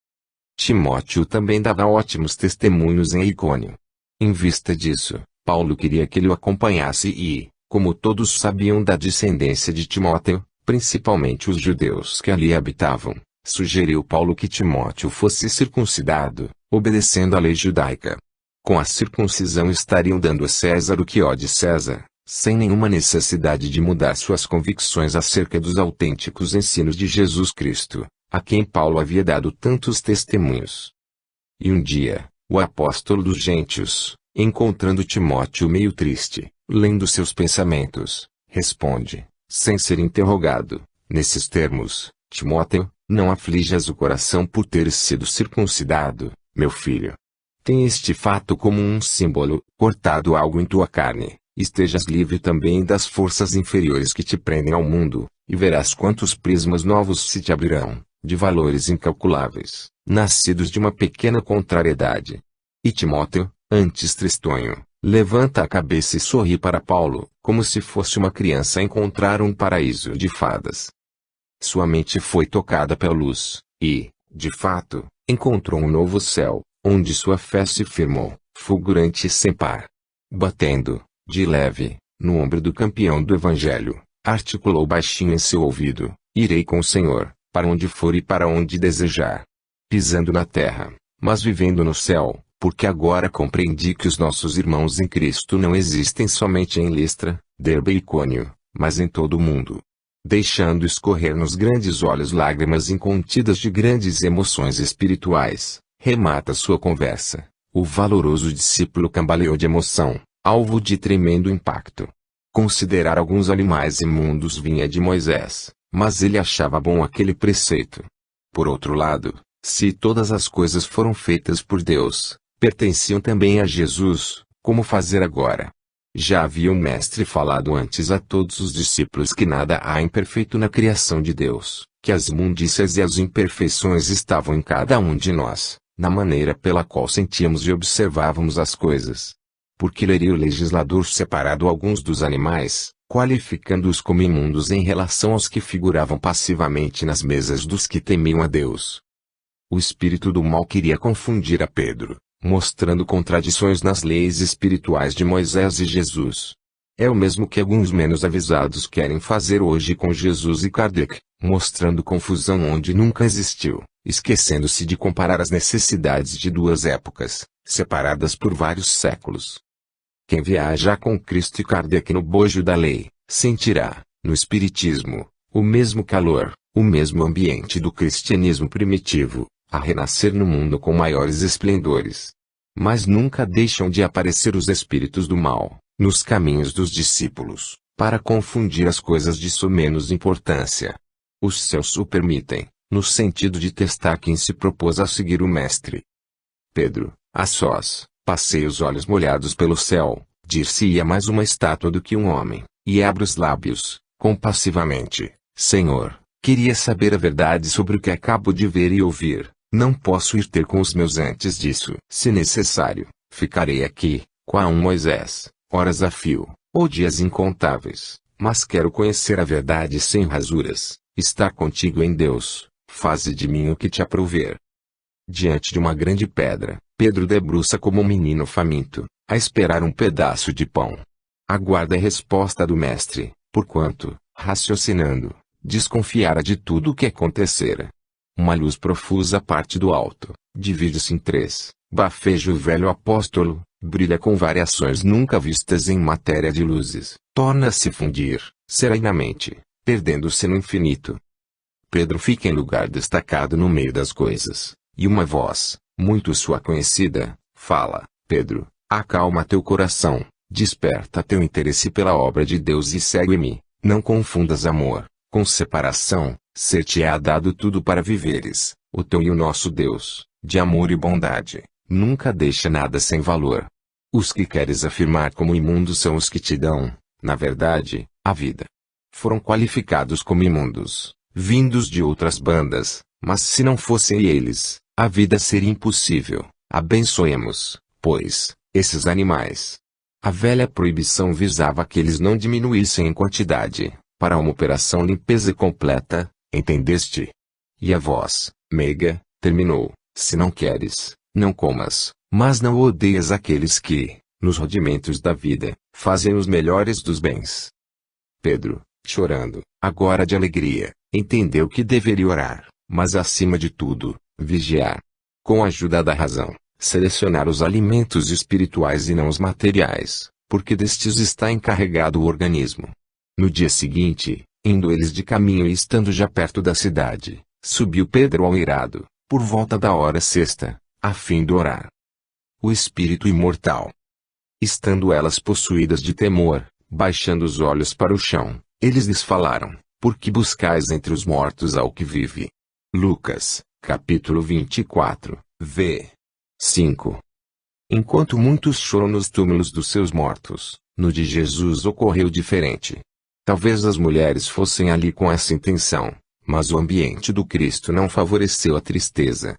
Timóteo também dava ótimos testemunhos em Icônio. Em vista disso, Paulo queria que ele o acompanhasse e, como todos sabiam da descendência de Timóteo, principalmente os judeus que ali habitavam, sugeriu Paulo que Timóteo fosse circuncidado, obedecendo à lei judaica. Com a circuncisão estariam dando a César o que é de César, sem nenhuma necessidade de mudar suas convicções acerca dos autênticos ensinos de Jesus Cristo, a quem Paulo havia dado tantos testemunhos. E um dia, o apóstolo dos gentios, encontrando Timóteo meio triste, lendo seus pensamentos, responde, sem ser interrogado, nesses termos: Timóteo, não aflijas o coração por teres sido circuncidado, meu filho. Tem este fato como um símbolo, cortado algo em tua carne, estejas livre também das forças inferiores que te prendem ao mundo, e verás quantos prismas novos se te abrirão, de valores incalculáveis, nascidos de uma pequena contrariedade. E Timóteo, antes tristonho, levanta a cabeça e sorri para Paulo, como se fosse uma criança a encontrar um paraíso de fadas. Sua mente foi tocada pela luz, e, de fato, encontrou um novo céu, onde sua fé se firmou, fulgurante e sem par. Batendo, de leve, no ombro do campeão do Evangelho, articulou baixinho em seu ouvido: irei com o Senhor, para onde for e para onde desejar. Pisando na terra, mas vivendo no céu, porque agora compreendi que os nossos irmãos em Cristo não existem somente em Listra, Derbe e Icônio, mas em todo o mundo. Deixando escorrer nos grandes olhos lágrimas incontidas de grandes emoções espirituais, remata sua conversa. O valoroso discípulo cambaleou de emoção, alvo de tremendo impacto. Considerar alguns animais imundos vinha de Moisés, mas ele achava bom aquele preceito. Por outro lado, se todas as coisas foram feitas por Deus, pertenciam também a Jesus, como fazer agora? Já havia o Mestre falado antes a todos os discípulos que nada há imperfeito na criação de Deus, que as imundícias e as imperfeições estavam em cada um de nós, na maneira pela qual sentíamos e observávamos as coisas. Porque leria o legislador separado alguns dos animais, qualificando-os como imundos em relação aos que figuravam passivamente nas mesas dos que temiam a Deus. O espírito do mal queria confundir a Pedro, mostrando contradições nas leis espirituais de Moisés e Jesus. É o mesmo que alguns menos avisados querem fazer hoje com Jesus e Kardec, mostrando confusão onde nunca existiu, esquecendo-se de comparar as necessidades de duas épocas, separadas por vários séculos. Quem viaja com Cristo e Kardec no bojo da lei, sentirá, no Espiritismo, o mesmo calor, o mesmo ambiente do cristianismo primitivo, a renascer no mundo com maiores esplendores. Mas nunca deixam de aparecer os espíritos do mal, nos caminhos dos discípulos, para confundir as coisas de menos importância. Os céus o permitem, no sentido de testar quem se propôs a seguir o Mestre. Pedro, a sós, passei os olhos molhados pelo céu, dir-se-ia mais uma estátua do que um homem, e abre os lábios, compassivamente: Senhor, queria saber a verdade sobre o que acabo de ver e ouvir. Não posso ir ter com os meus antes disso. Se necessário, ficarei aqui, qual um Moisés, horas a fio, ou dias incontáveis, mas quero conhecer a verdade sem rasuras, estar contigo em Deus, faze de mim o que te aprouver. Diante de uma grande pedra, Pedro debruça como um menino faminto, a esperar um pedaço de pão. Aguarda a resposta do Mestre, porquanto, raciocinando, desconfiara de tudo o que acontecera. Uma luz profusa parte do alto, divide-se em três, bafeja o velho apóstolo, brilha com variações nunca vistas em matéria de luzes, torna-se fundir, serenamente, perdendo-se no infinito. Pedro fica em lugar destacado no meio das coisas, e uma voz, muito sua conhecida, fala: Pedro, acalma teu coração, desperta teu interesse pela obra de Deus e segue-me, não confundas amor com separação. Ser-te-á dado tudo para viveres, o teu e o nosso Deus, de amor e bondade, nunca deixa nada sem valor. Os que queres afirmar como imundos são os que te dão, na verdade, a vida. Foram qualificados como imundos, vindos de outras bandas, mas se não fossem eles, a vida seria impossível. Abençoemos, pois, esses animais. A velha proibição visava que eles não diminuíssem em quantidade, para uma operação limpeza completa. Entendeste? E a voz, meiga, terminou: se não queres, não comas, mas não odeias aqueles que, nos rudimentos da vida, fazem os melhores dos bens. Pedro, chorando, agora de alegria, entendeu que deveria orar, mas acima de tudo, vigiar. Com a ajuda da razão, selecionar os alimentos espirituais e não os materiais, porque destes está encarregado o organismo. No dia seguinte, indo eles de caminho e estando já perto da cidade, subiu Pedro ao eirado, por volta da hora sexta, a fim de orar. O espírito imortal. Estando elas possuídas de temor, baixando os olhos para o chão, eles lhes falaram: por que buscais entre os mortos ao que vive? Lucas, capítulo 24, v. 5. Enquanto muitos choram nos túmulos dos seus mortos, no de Jesus ocorreu diferente. Talvez as mulheres fossem ali com essa intenção, mas o ambiente do Cristo não favoreceu a tristeza.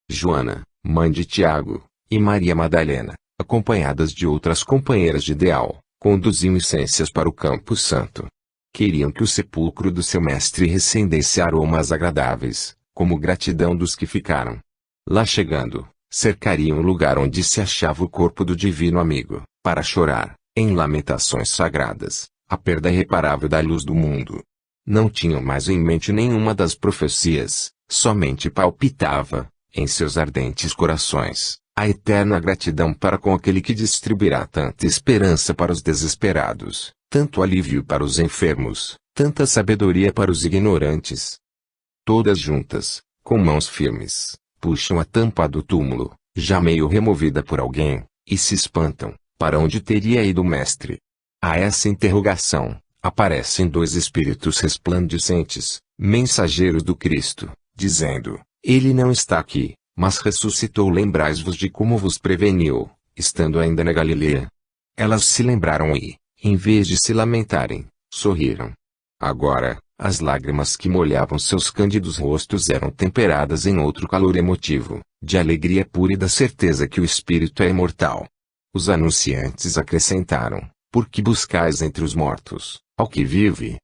Joana, mãe de Tiago, e Maria Madalena, acompanhadas de outras companheiras de ideal, conduziam essências para o Campo Santo. Queriam que o sepulcro do seu mestre recendesse aromas agradáveis, como gratidão dos que ficaram. Lá chegando, cercariam o lugar onde se achava o corpo do divino amigo, para chorar, em lamentações sagradas, a perda irreparável da luz do mundo. Não tinham mais em mente nenhuma das profecias, somente palpitava, em seus ardentes corações, a eterna gratidão para com aquele que distribuirá tanta esperança para os desesperados, tanto alívio para os enfermos, tanta sabedoria para os ignorantes. Todas juntas, com mãos firmes, puxam a tampa do túmulo, já meio removida por alguém, e se espantam: para onde teria ido o mestre? A essa interrogação, aparecem dois espíritos resplandecentes, mensageiros do Cristo, dizendo: ele não está aqui, mas ressuscitou. Lembrais-vos de como vos preveniu, estando ainda na Galileia. Elas se lembraram e, em vez de se lamentarem, sorriram. Agora, as lágrimas que molhavam seus cândidos rostos eram temperadas em outro calor emotivo, de alegria pura e da certeza que o Espírito é imortal. Os anunciantes acrescentaram: por que buscais entre os mortos, ao que vive?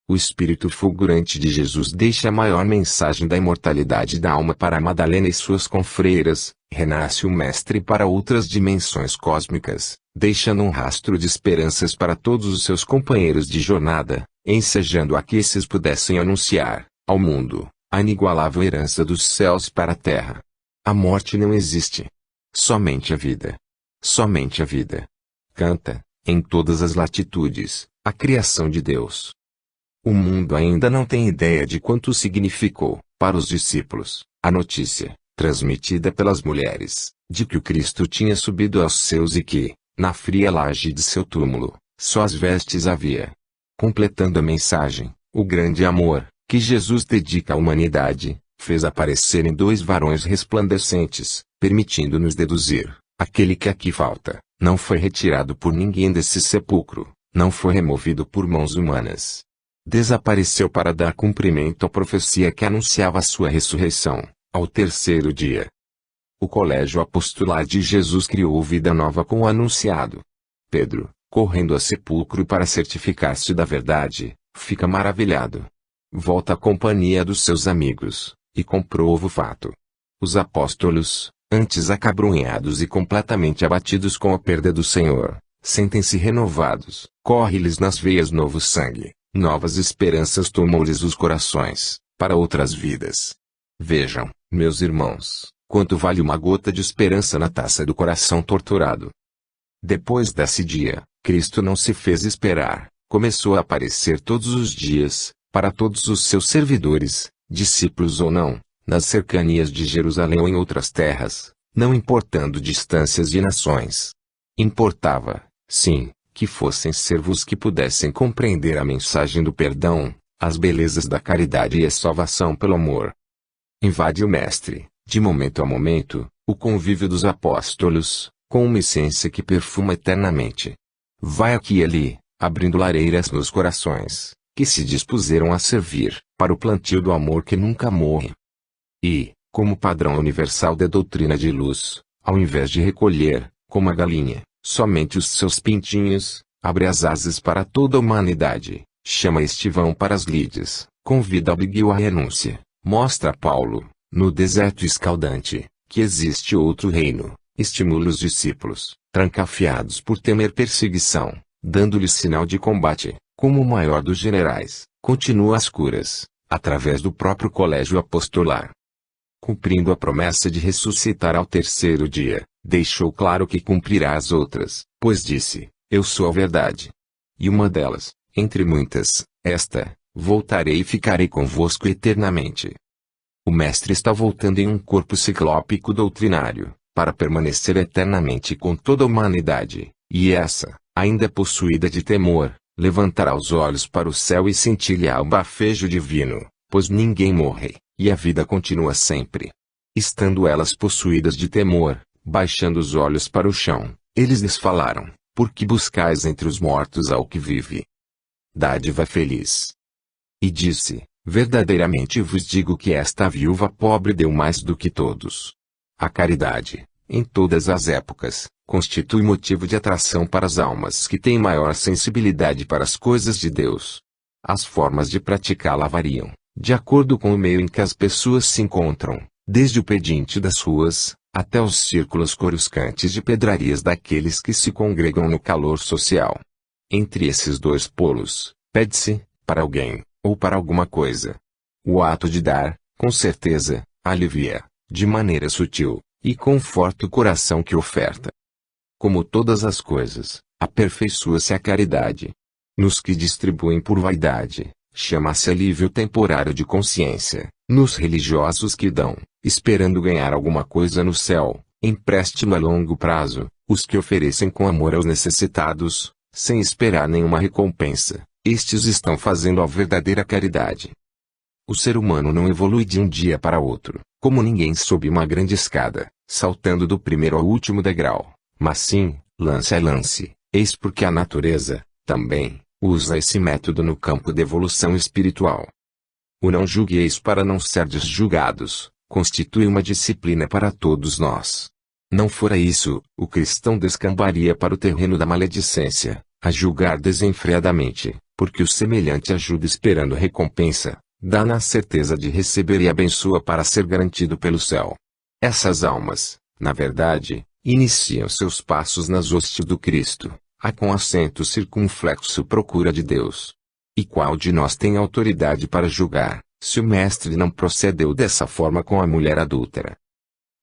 O Espírito fulgurante de Jesus deixa a maior mensagem da imortalidade da alma para Madalena e suas confreiras. Renasce o Mestre para outras dimensões cósmicas, deixando um rastro de esperanças para todos os seus companheiros de jornada, ensejando a que esses pudessem anunciar, ao mundo, a inigualável herança dos céus para a terra. A morte não existe. Somente a vida. Somente a vida. Canta, em todas as latitudes, a criação de Deus. O mundo ainda não tem ideia de quanto significou, para os discípulos, A notícia, transmitida pelas mulheres, de que o Cristo tinha subido aos céus e que, na fria laje de seu túmulo, só as vestes havia. Completando a mensagem, o grande amor, que Jesus dedica à humanidade, fez aparecerem dois varões resplandecentes, permitindo-nos deduzir, aquele que aqui falta, não foi retirado por ninguém desse sepulcro, não foi removido por mãos humanas. Desapareceu para dar cumprimento à profecia que anunciava a sua ressurreição, ao terceiro dia. O colégio apostolar de Jesus criou vida nova com o anunciado. Pedro, correndo ao sepulcro para certificar-se da verdade, fica maravilhado. Volta à companhia dos seus amigos, e comprova o fato. Os apóstolos, antes acabrunhados e completamente abatidos com a perda do Senhor, sentem-se renovados, corre-lhes nas veias novo sangue, novas esperanças tomam-lhes os corações, para outras vidas. Vejam, meus irmãos, quanto vale uma gota de esperança na taça do coração torturado. Depois desse dia, Cristo não se fez esperar, começou a aparecer todos os dias, para todos os seus servidores, discípulos ou não, nas cercanias de Jerusalém ou em outras terras, não importando distâncias e nações. Importava, sim, que fossem servos que pudessem compreender a mensagem do perdão, as belezas da caridade e a salvação pelo amor. Invade o Mestre, de momento a momento, o convívio dos apóstolos, com uma essência que perfuma eternamente. Vai aqui e ali, abrindo lareiras nos corações, que se dispuseram a servir, para o plantio do amor que nunca morre. E, como padrão universal da doutrina de luz, ao invés de recolher, como a galinha, somente os seus pintinhos, abre as asas para toda a humanidade, chama este vão para as lides, convida Abigail à renúncia, mostra a Paulo, no deserto escaldante, que existe outro reino, estimula os discípulos, trancafiados por temer perseguição, dando-lhes sinal de combate, como o maior dos generais, continua as curas, através do próprio colégio apostolar. Cumprindo a promessa de ressuscitar ao terceiro dia, deixou claro que cumprirá as outras, pois disse, eu sou a verdade. E uma delas, entre muitas, esta, voltarei e ficarei convosco eternamente. O Mestre está voltando em um corpo ciclópico doutrinário, para permanecer eternamente com toda a humanidade, e essa, ainda possuída de temor, levantará os olhos para o céu e sentir-lhe-á o bafejo divino, pois ninguém morre, e a vida continua sempre. Estando elas possuídas de temor, baixando os olhos para o chão, eles lhes falaram, por que buscais entre os mortos ao que vive? Dádiva feliz. E disse, verdadeiramente vos digo que esta viúva pobre deu mais do que todos. A caridade, em todas as épocas, constitui motivo de atração para as almas que têm maior sensibilidade para as coisas de Deus. As formas de praticá-la variam, de acordo com o meio em que as pessoas se encontram, desde o pedinte das ruas, até os círculos coruscantes de pedrarias daqueles que se congregam no calor social. Entre esses dois polos, pede-se, para alguém, ou para alguma coisa. O ato de dar, com certeza, alivia, de maneira sutil, e conforta o coração que oferta. Como todas as coisas, aperfeiçoa-se a caridade. Nos que distribuem por vaidade, chama-se alívio temporário de consciência. Nos religiosos que dão, esperando ganhar alguma coisa no céu, empréstimo a longo prazo, os que oferecem com amor aos necessitados, sem esperar nenhuma recompensa, estes estão fazendo a verdadeira caridade. O ser humano não evolui de um dia para outro, como ninguém sobe uma grande escada, saltando do primeiro ao último degrau, mas sim, lance a lance, eis porque a natureza, também, usa esse método no campo da evolução espiritual. O não julgueis para não serdes julgados, constitui uma disciplina para todos nós. Não fora isso, o cristão descambaria para o terreno da maledicência, a julgar desenfreadamente, porque o semelhante ajuda esperando recompensa, dá na certeza de receber e abençoa para ser garantido pelo céu. Essas almas, na verdade, iniciam seus passos nas hostes do Cristo, a com acento circunflexo procura de Deus. E qual de nós tem autoridade para julgar, se o Mestre não procedeu dessa forma com a mulher adúltera?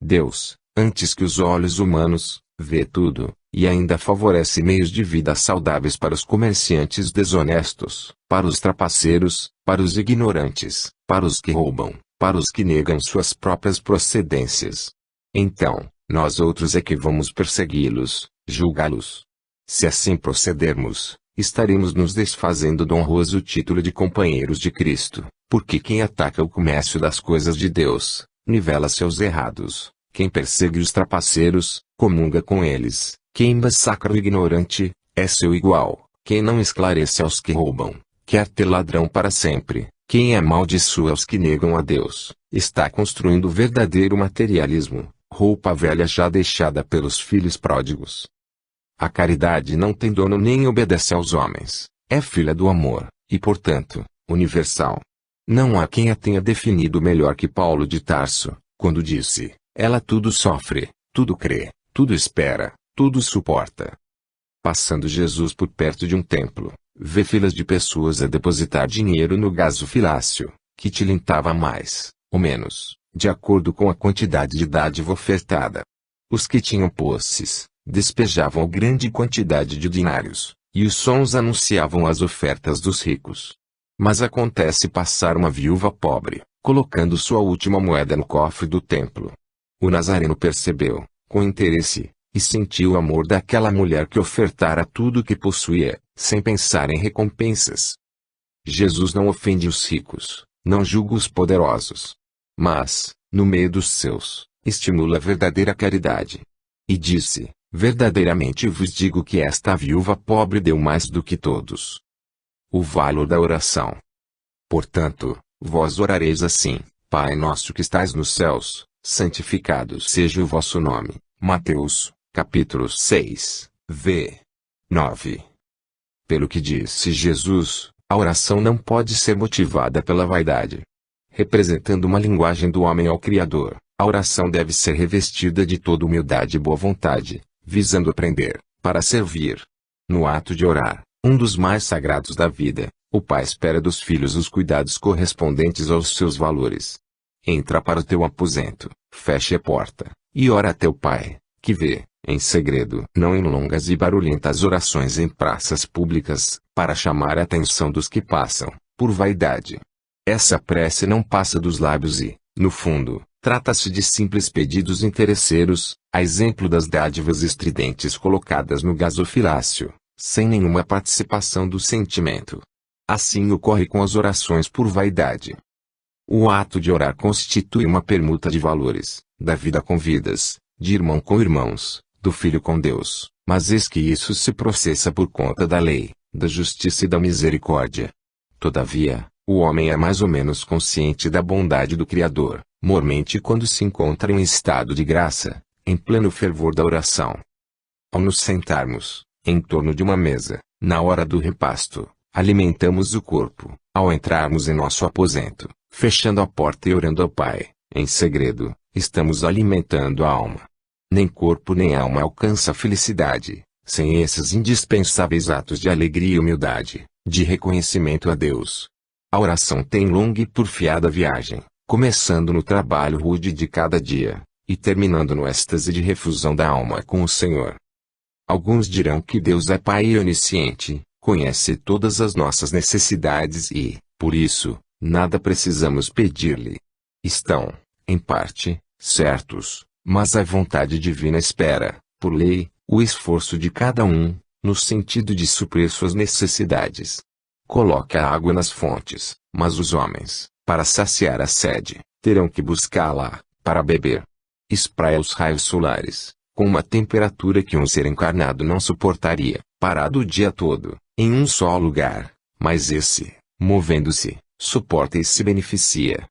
Deus, antes que os olhos humanos, vê tudo, e ainda favorece meios de vida saudáveis para os comerciantes desonestos, para os trapaceiros, para os ignorantes, para os que roubam, para os que negam suas próprias procedências. Então, nós outros é que vamos persegui-los, julgá-los. Se assim procedermos, estaremos nos desfazendo do honroso título de companheiros de Cristo, porque quem ataca o comércio das coisas de Deus, nivela seus errados. Quem persegue os trapaceiros, comunga com eles. Quem massacra o ignorante, é seu igual. Quem não esclarece aos que roubam, quer ter ladrão para sempre. Quem amaldiçoa aos que negam a Deus, está construindo verdadeiro materialismo, roupa velha já deixada pelos filhos pródigos. A caridade não tem dono nem obedece aos homens, é filha do amor, e portanto, universal. Não há quem a tenha definido melhor que Paulo de Tarso, quando disse: ela tudo sofre, tudo crê, tudo espera, tudo suporta. Passando Jesus por perto de um templo, vê filas de pessoas a depositar dinheiro no gasofilácio, que tilintava mais, ou menos, de acordo com a quantidade de dádiva ofertada. Os que tinham posses, despejavam grande quantidade de dinários, e os sons anunciavam as ofertas dos ricos. Mas acontece passar uma viúva pobre, colocando sua última moeda no cofre do templo. O Nazareno percebeu, com interesse, e sentiu o amor daquela mulher que ofertara tudo o que possuía, sem pensar em recompensas. Jesus não ofende os ricos, não julga os poderosos. Mas, no meio dos seus, estimula a verdadeira caridade. E disse: verdadeiramente vos digo que esta viúva pobre deu mais do que todos. O valor da oração. Portanto, vós orareis assim: Pai nosso que estais nos céus, santificado seja o vosso nome. Mateus, capítulo 6, v. 9. Pelo que disse Jesus, a oração não pode ser motivada pela vaidade. Representando uma linguagem do homem ao Criador, a oração deve ser revestida de toda humildade e boa vontade, visando aprender, para servir. No ato de orar, um dos mais sagrados da vida, o pai espera dos filhos os cuidados correspondentes aos seus valores. Entra para o teu aposento, fecha a porta, e ora a teu pai, que vê, em segredo, não em longas e barulhentas orações em praças públicas, para chamar a atenção dos que passam, por vaidade. Essa prece não passa dos lábios e, no fundo, trata-se de simples pedidos interesseiros, a exemplo das dádivas estridentes colocadas no gasofilácio, sem nenhuma participação do sentimento. Assim ocorre com as orações por vaidade. O ato de orar constitui uma permuta de valores, da vida com vidas, de irmão com irmãos, do filho com Deus, mas eis que isso se processa por conta da lei, da justiça e da misericórdia. Todavia, o homem é mais ou menos consciente da bondade do Criador, mormente quando se encontra em estado de graça, em pleno fervor da oração. Ao nos sentarmos, em torno de uma mesa, na hora do repasto, alimentamos o corpo. Ao entrarmos em nosso aposento, fechando a porta e orando ao Pai, em segredo, estamos alimentando a alma. Nem corpo nem alma alcança a felicidade, sem esses indispensáveis atos de alegria e humildade, de reconhecimento a Deus. A oração tem longa e porfiada viagem, começando no trabalho rude de cada dia, e terminando no êxtase de refusão da alma com o Senhor. Alguns dirão que Deus é Pai e onisciente, conhece todas as nossas necessidades e, por isso, nada precisamos pedir-lhe. Estão, em parte, certos, mas a vontade divina espera, por lei, o esforço de cada um, no sentido de suprir suas necessidades. Coloca a água nas fontes, mas os homens, para saciar a sede, terão que buscá-la, para beber. Espraia os raios solares, com uma temperatura que um ser encarnado não suportaria, parado o dia todo, em um só lugar, mas esse, movendo-se, suporta e se beneficia.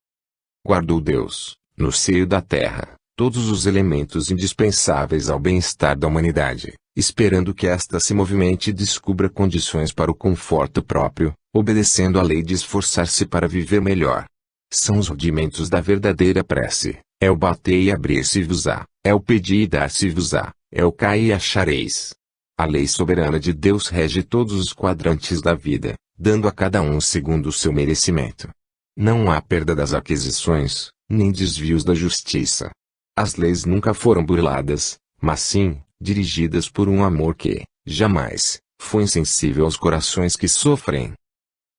Guardou Deus, no seio da terra, todos os elementos indispensáveis ao bem-estar da humanidade, esperando que esta se movimente e descubra condições para o conforto próprio, obedecendo à lei de esforçar-se para viver melhor. São os rudimentos da verdadeira prece, é o bater e abrir-se-vos-á, é o pedir e dar-se-vos-á, é o cair e achareis. A lei soberana de Deus rege todos os quadrantes da vida, dando a cada um segundo o seu merecimento. Não há perda das aquisições, nem desvios da justiça. As leis nunca foram burladas, mas sim, dirigidas por um amor que, jamais, foi insensível aos corações que sofrem.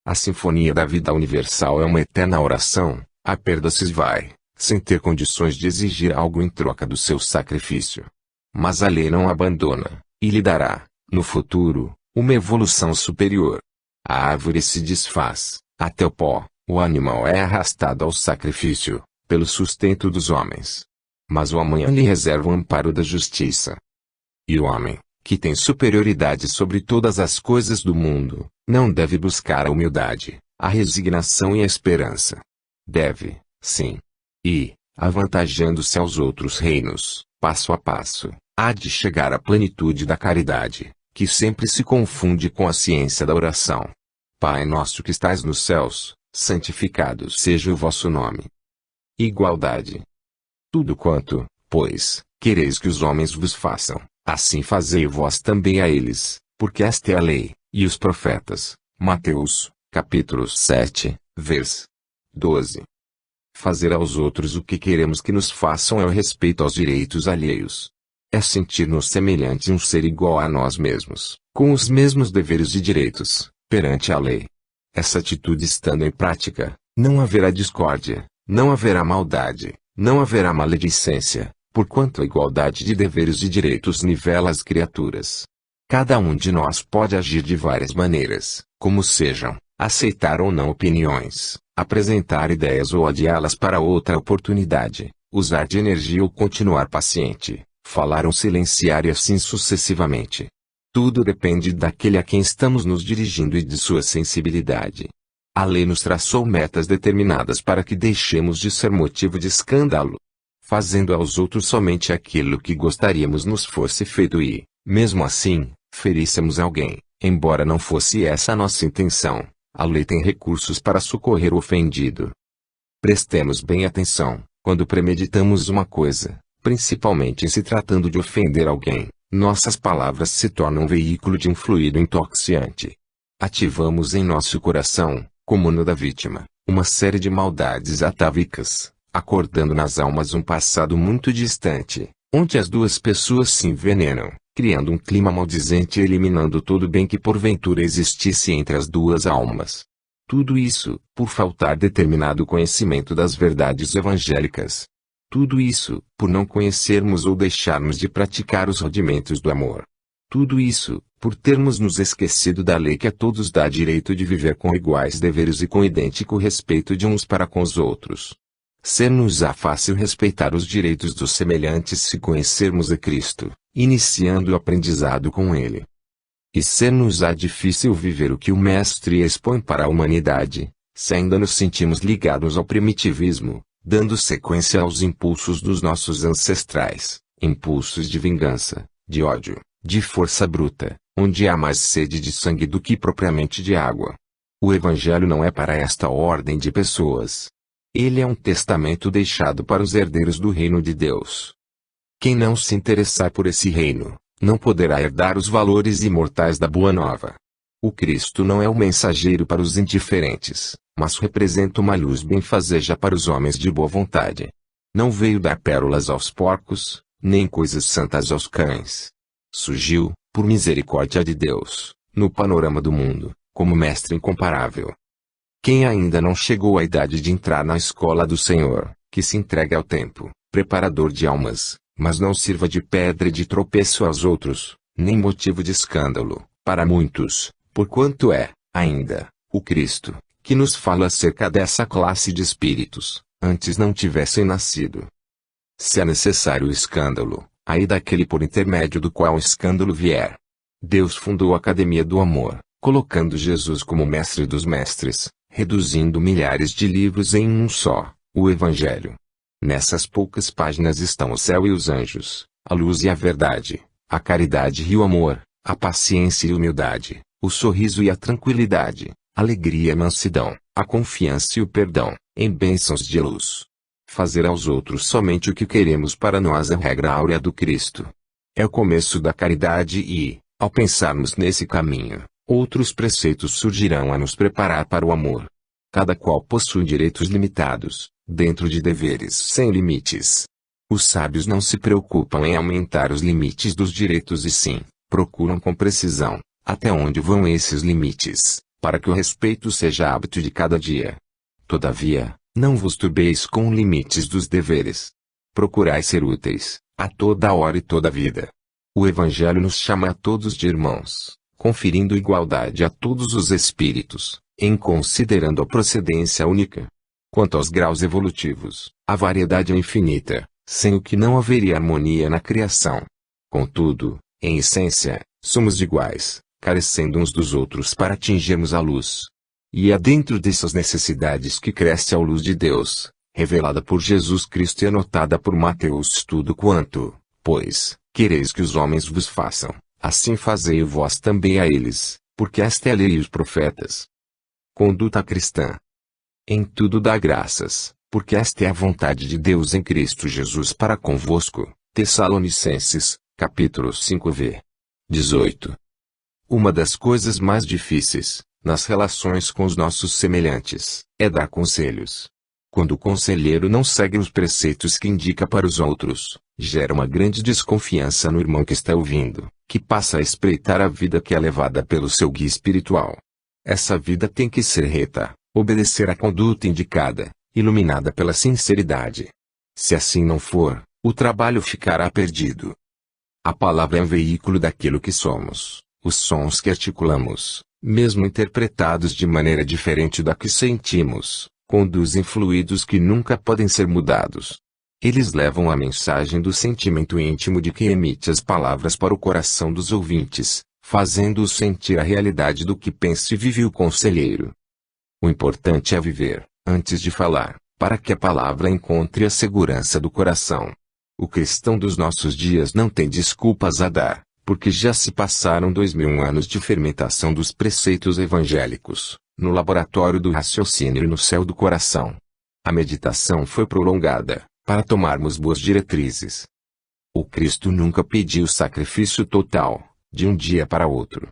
A sinfonia da vida universal é uma eterna oração, A perda se vai, sem ter condições de exigir algo em troca do seu sacrifício. Mas a lei não abandona, e lhe dará, no futuro, uma evolução superior. A árvore se desfaz, até o pó, o animal é arrastado ao sacrifício, pelo sustento dos homens. Mas o amanhã lhe reserva o amparo da justiça. E o homem, que tem superioridade sobre todas as coisas do mundo, não deve buscar a humildade, a resignação e a esperança. Deve, sim. E, avantajando-se aos outros reinos, passo a passo, há de chegar à plenitude da caridade, que sempre se confunde com a ciência da oração. Pai nosso que estais nos céus, santificado seja o vosso nome. Igualdade. Tudo quanto, pois, quereis que os homens vos façam, assim fazei vós também a eles, porque esta é a lei, e os profetas. Mateus, capítulo 7, vers. 12. Fazer aos outros o que queremos que nos façam é o respeito aos direitos alheios. É sentir-nos semelhante a um ser igual a nós mesmos, com os mesmos deveres e direitos, perante a lei. Essa atitude estando em prática, não haverá discórdia, não haverá maldade, não haverá maledicência, porquanto a igualdade de deveres e direitos nivela as criaturas. Cada um de nós pode agir de várias maneiras, como sejam, aceitar ou não opiniões, apresentar ideias ou adiá-las para outra oportunidade, usar de energia ou continuar paciente, falar ou silenciar e assim sucessivamente. Tudo depende daquele a quem estamos nos dirigindo e de sua sensibilidade. A lei nos traçou metas determinadas para que deixemos de ser motivo de escândalo, fazendo aos outros somente aquilo que gostaríamos nos fosse feito e, mesmo assim, feríssemos alguém, embora não fosse essa a nossa intenção. A lei tem recursos para socorrer o ofendido. Prestemos bem atenção, quando premeditamos uma coisa, principalmente em se tratando de ofender alguém, nossas palavras se tornam veículo de um fluido intoxicante. Ativamos em nosso coração, como no da vítima, uma série de maldades atávicas, acordando nas almas um passado muito distante, onde as duas pessoas se envenenam, criando um clima maldizente e eliminando todo o bem que porventura existisse entre as duas almas. Tudo isso, por faltar determinado conhecimento das verdades evangélicas. Tudo isso, por não conhecermos ou deixarmos de praticar os rudimentos do amor. Tudo isso, por termos nos esquecido da lei que a todos dá direito de viver com iguais deveres e com idêntico respeito de uns para com os outros. Ser-nos-á fácil respeitar os direitos dos semelhantes se conhecermos a Cristo, iniciando o aprendizado com Ele. E ser-nos-á difícil viver o que o Mestre expõe para a humanidade, se ainda nos sentimos ligados ao primitivismo, dando sequência aos impulsos dos nossos ancestrais, impulsos de vingança, de ódio, de força bruta, onde há mais sede de sangue do que propriamente de água. O Evangelho não é para esta ordem de pessoas. Ele é um testamento deixado para os herdeiros do reino de Deus. Quem não se interessar por esse reino, não poderá herdar os valores imortais da Boa Nova. O Cristo não é o mensageiro para os indiferentes, mas representa uma luz benfazeja para os homens de boa vontade. Não veio dar pérolas aos porcos, nem coisas santas aos cães. Surgiu, por misericórdia de Deus, no panorama do mundo, como mestre incomparável. Quem ainda não chegou à idade de entrar na escola do Senhor, que se entregue ao tempo, preparador de almas, mas não sirva de pedra de tropeço aos outros, nem motivo de escândalo, para muitos, porquanto é, ainda, o Cristo, que nos fala acerca dessa classe de espíritos, antes não tivessem nascido. Se é necessário o escândalo, aí daquele por intermédio do qual o escândalo vier. Deus fundou a Academia do Amor, colocando Jesus como mestre dos mestres, reduzindo milhares de livros em um só, o Evangelho. Nessas poucas páginas estão o céu e os anjos, a luz e a verdade, a caridade e o amor, a paciência e a humildade, o sorriso e a tranquilidade, a alegria e a mansidão, a confiança e o perdão, em bênçãos de luz. Fazer aos outros somente o que queremos para nós é a regra áurea do Cristo. É o começo da caridade e, ao pensarmos nesse caminho, outros preceitos surgirão a nos preparar para o amor. Cada qual possui direitos limitados, dentro de deveres sem limites. Os sábios não se preocupam em aumentar os limites dos direitos e sim, procuram com precisão, até onde vão esses limites, para que o respeito seja hábito de cada dia. Todavia, Não vos turbeis com limites dos deveres. Procurai ser úteis, a toda hora e toda a vida. O Evangelho nos chama a todos de irmãos, conferindo igualdade a todos os espíritos, em considerando a procedência única. Quanto aos graus evolutivos, a variedade é infinita, sem o que não haveria harmonia na criação. Contudo, em essência, somos iguais, carecendo uns dos outros para atingirmos a luz. E é dentro dessas necessidades que cresce a luz de Deus, revelada por Jesus Cristo e anotada por Mateus. Tudo quanto, pois, quereis que os homens vos façam, assim fazei vós também a eles, porque esta é a lei e os profetas. Conduta cristã. Em tudo dá graças, porque esta é a vontade de Deus em Cristo Jesus para convosco. Tessalonicenses, capítulo 5 18. Uma das coisas mais difíceis, nas relações com os nossos semelhantes, é dar conselhos. Quando o conselheiro não segue os preceitos que indica para os outros, gera uma grande desconfiança no irmão que está ouvindo, que passa a espreitar a vida que é levada pelo seu guia espiritual. Essa vida tem que ser reta, obedecer à conduta indicada, iluminada pela sinceridade. Se assim não for, o trabalho ficará perdido. A palavra é um veículo daquilo que somos. Os sons que articulamos, mesmo interpretados de maneira diferente da que sentimos, conduzem fluidos que nunca podem ser mudados. Eles levam a mensagem do sentimento íntimo de quem emite as palavras para o coração dos ouvintes, fazendo-os sentir a realidade do que pensa e vive o conselheiro. O importante é viver, antes de falar, para que a palavra encontre a segurança do coração. O cristão dos nossos dias não tem desculpas a dar, porque já se passaram 2000 anos de fermentação dos preceitos evangélicos, no laboratório do raciocínio e no céu do coração. A meditação foi prolongada, para tomarmos boas diretrizes. O Cristo nunca pediu sacrifício total, de um dia para outro.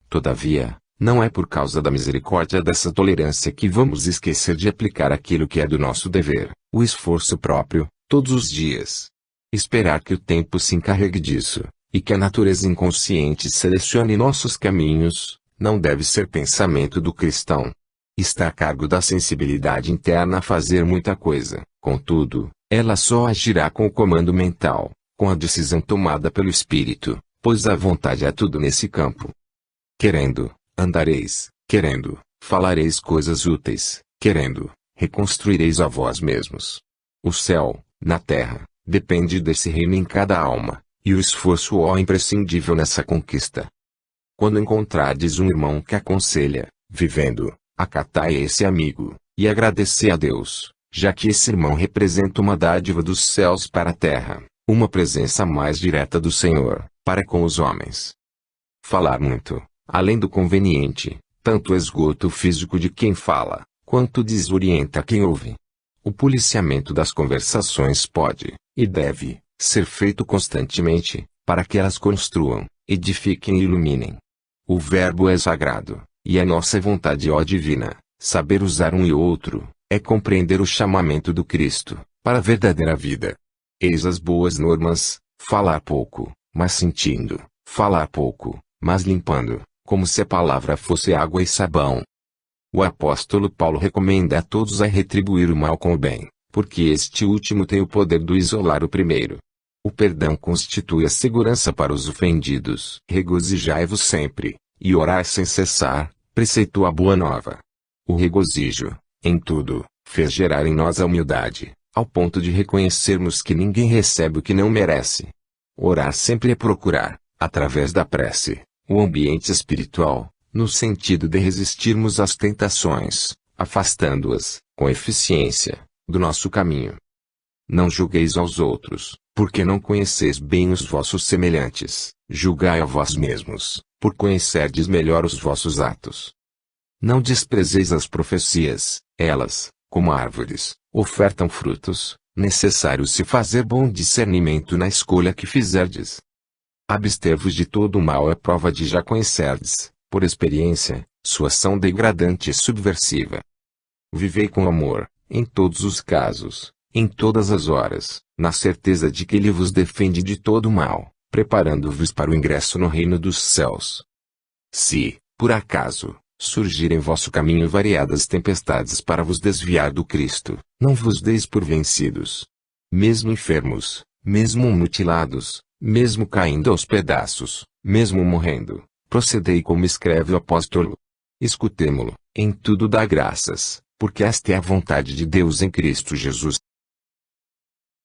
Todavia, não é por causa da misericórdia dessa tolerância que vamos esquecer de aplicar aquilo que é do nosso dever, o esforço próprio, todos os dias. Esperar que o tempo se encarregue disso, e que a natureza inconsciente selecione nossos caminhos, não deve ser pensamento do cristão. Está a cargo da sensibilidade interna a fazer muita coisa, contudo, ela só agirá com o comando mental, com a decisão tomada pelo espírito, pois a vontade é tudo nesse campo. Querendo, andareis, querendo, falareis coisas úteis, querendo, reconstruireis a vós mesmos. O céu, na terra, depende desse reino em cada alma, e o esforço é imprescindível nessa conquista. Quando encontrardes um irmão que aconselha, vivendo, acatai esse amigo, e agradecei a Deus, já que esse irmão representa uma dádiva dos céus para a terra, uma presença mais direta do Senhor, para com os homens. Falar muito, além do conveniente, tanto esgota o físico de quem fala, quanto desorienta quem ouve. O policiamento das conversações pode, e deve, ser feito constantemente, para que elas construam, edifiquem e iluminem. O verbo é sagrado, e a nossa vontade ó divina, saber usar um e outro, é compreender o chamamento do Cristo, para a verdadeira vida. Eis as boas normas: falar pouco, mas sentindo, falar pouco, mas limpando, como se a palavra fosse água e sabão. O apóstolo Paulo recomenda a todos a retribuir o mal com o bem, porque este último tem o poder de isolar o primeiro. O perdão constitui a segurança para os ofendidos. Regozijai-vos sempre, e orai sem cessar, preceitou a boa nova. O regozijo, em tudo, fez gerar em nós a humildade, ao ponto de reconhecermos que ninguém recebe o que não merece. Orar sempre é procurar, através da prece, o ambiente espiritual, no sentido de resistirmos às tentações, afastando-as, com eficiência, do nosso caminho. Não julgueis aos outros, porque não conheceis bem os vossos semelhantes. Julgai a vós mesmos, por conhecerdes melhor os vossos atos. Não desprezeis as profecias, elas, como árvores, ofertam frutos, necessário se fazer bom discernimento na escolha que fizerdes. Abster-vos de todo o mal é prova de já conhecerdes, por experiência, sua ação degradante e subversiva. Vivei com amor, em todos os casos, em todas as horas, na certeza de que Ele vos defende de todo o mal, preparando-vos para o ingresso no reino dos céus. Se, por acaso, surgir em vosso caminho variadas tempestades para vos desviar do Cristo, não vos deis por vencidos. Mesmo enfermos, mesmo mutilados, mesmo caindo aos pedaços, mesmo morrendo, procedei como escreve o apóstolo. Escutemo-lo, em tudo dá graças, porque esta é a vontade de Deus em Cristo Jesus.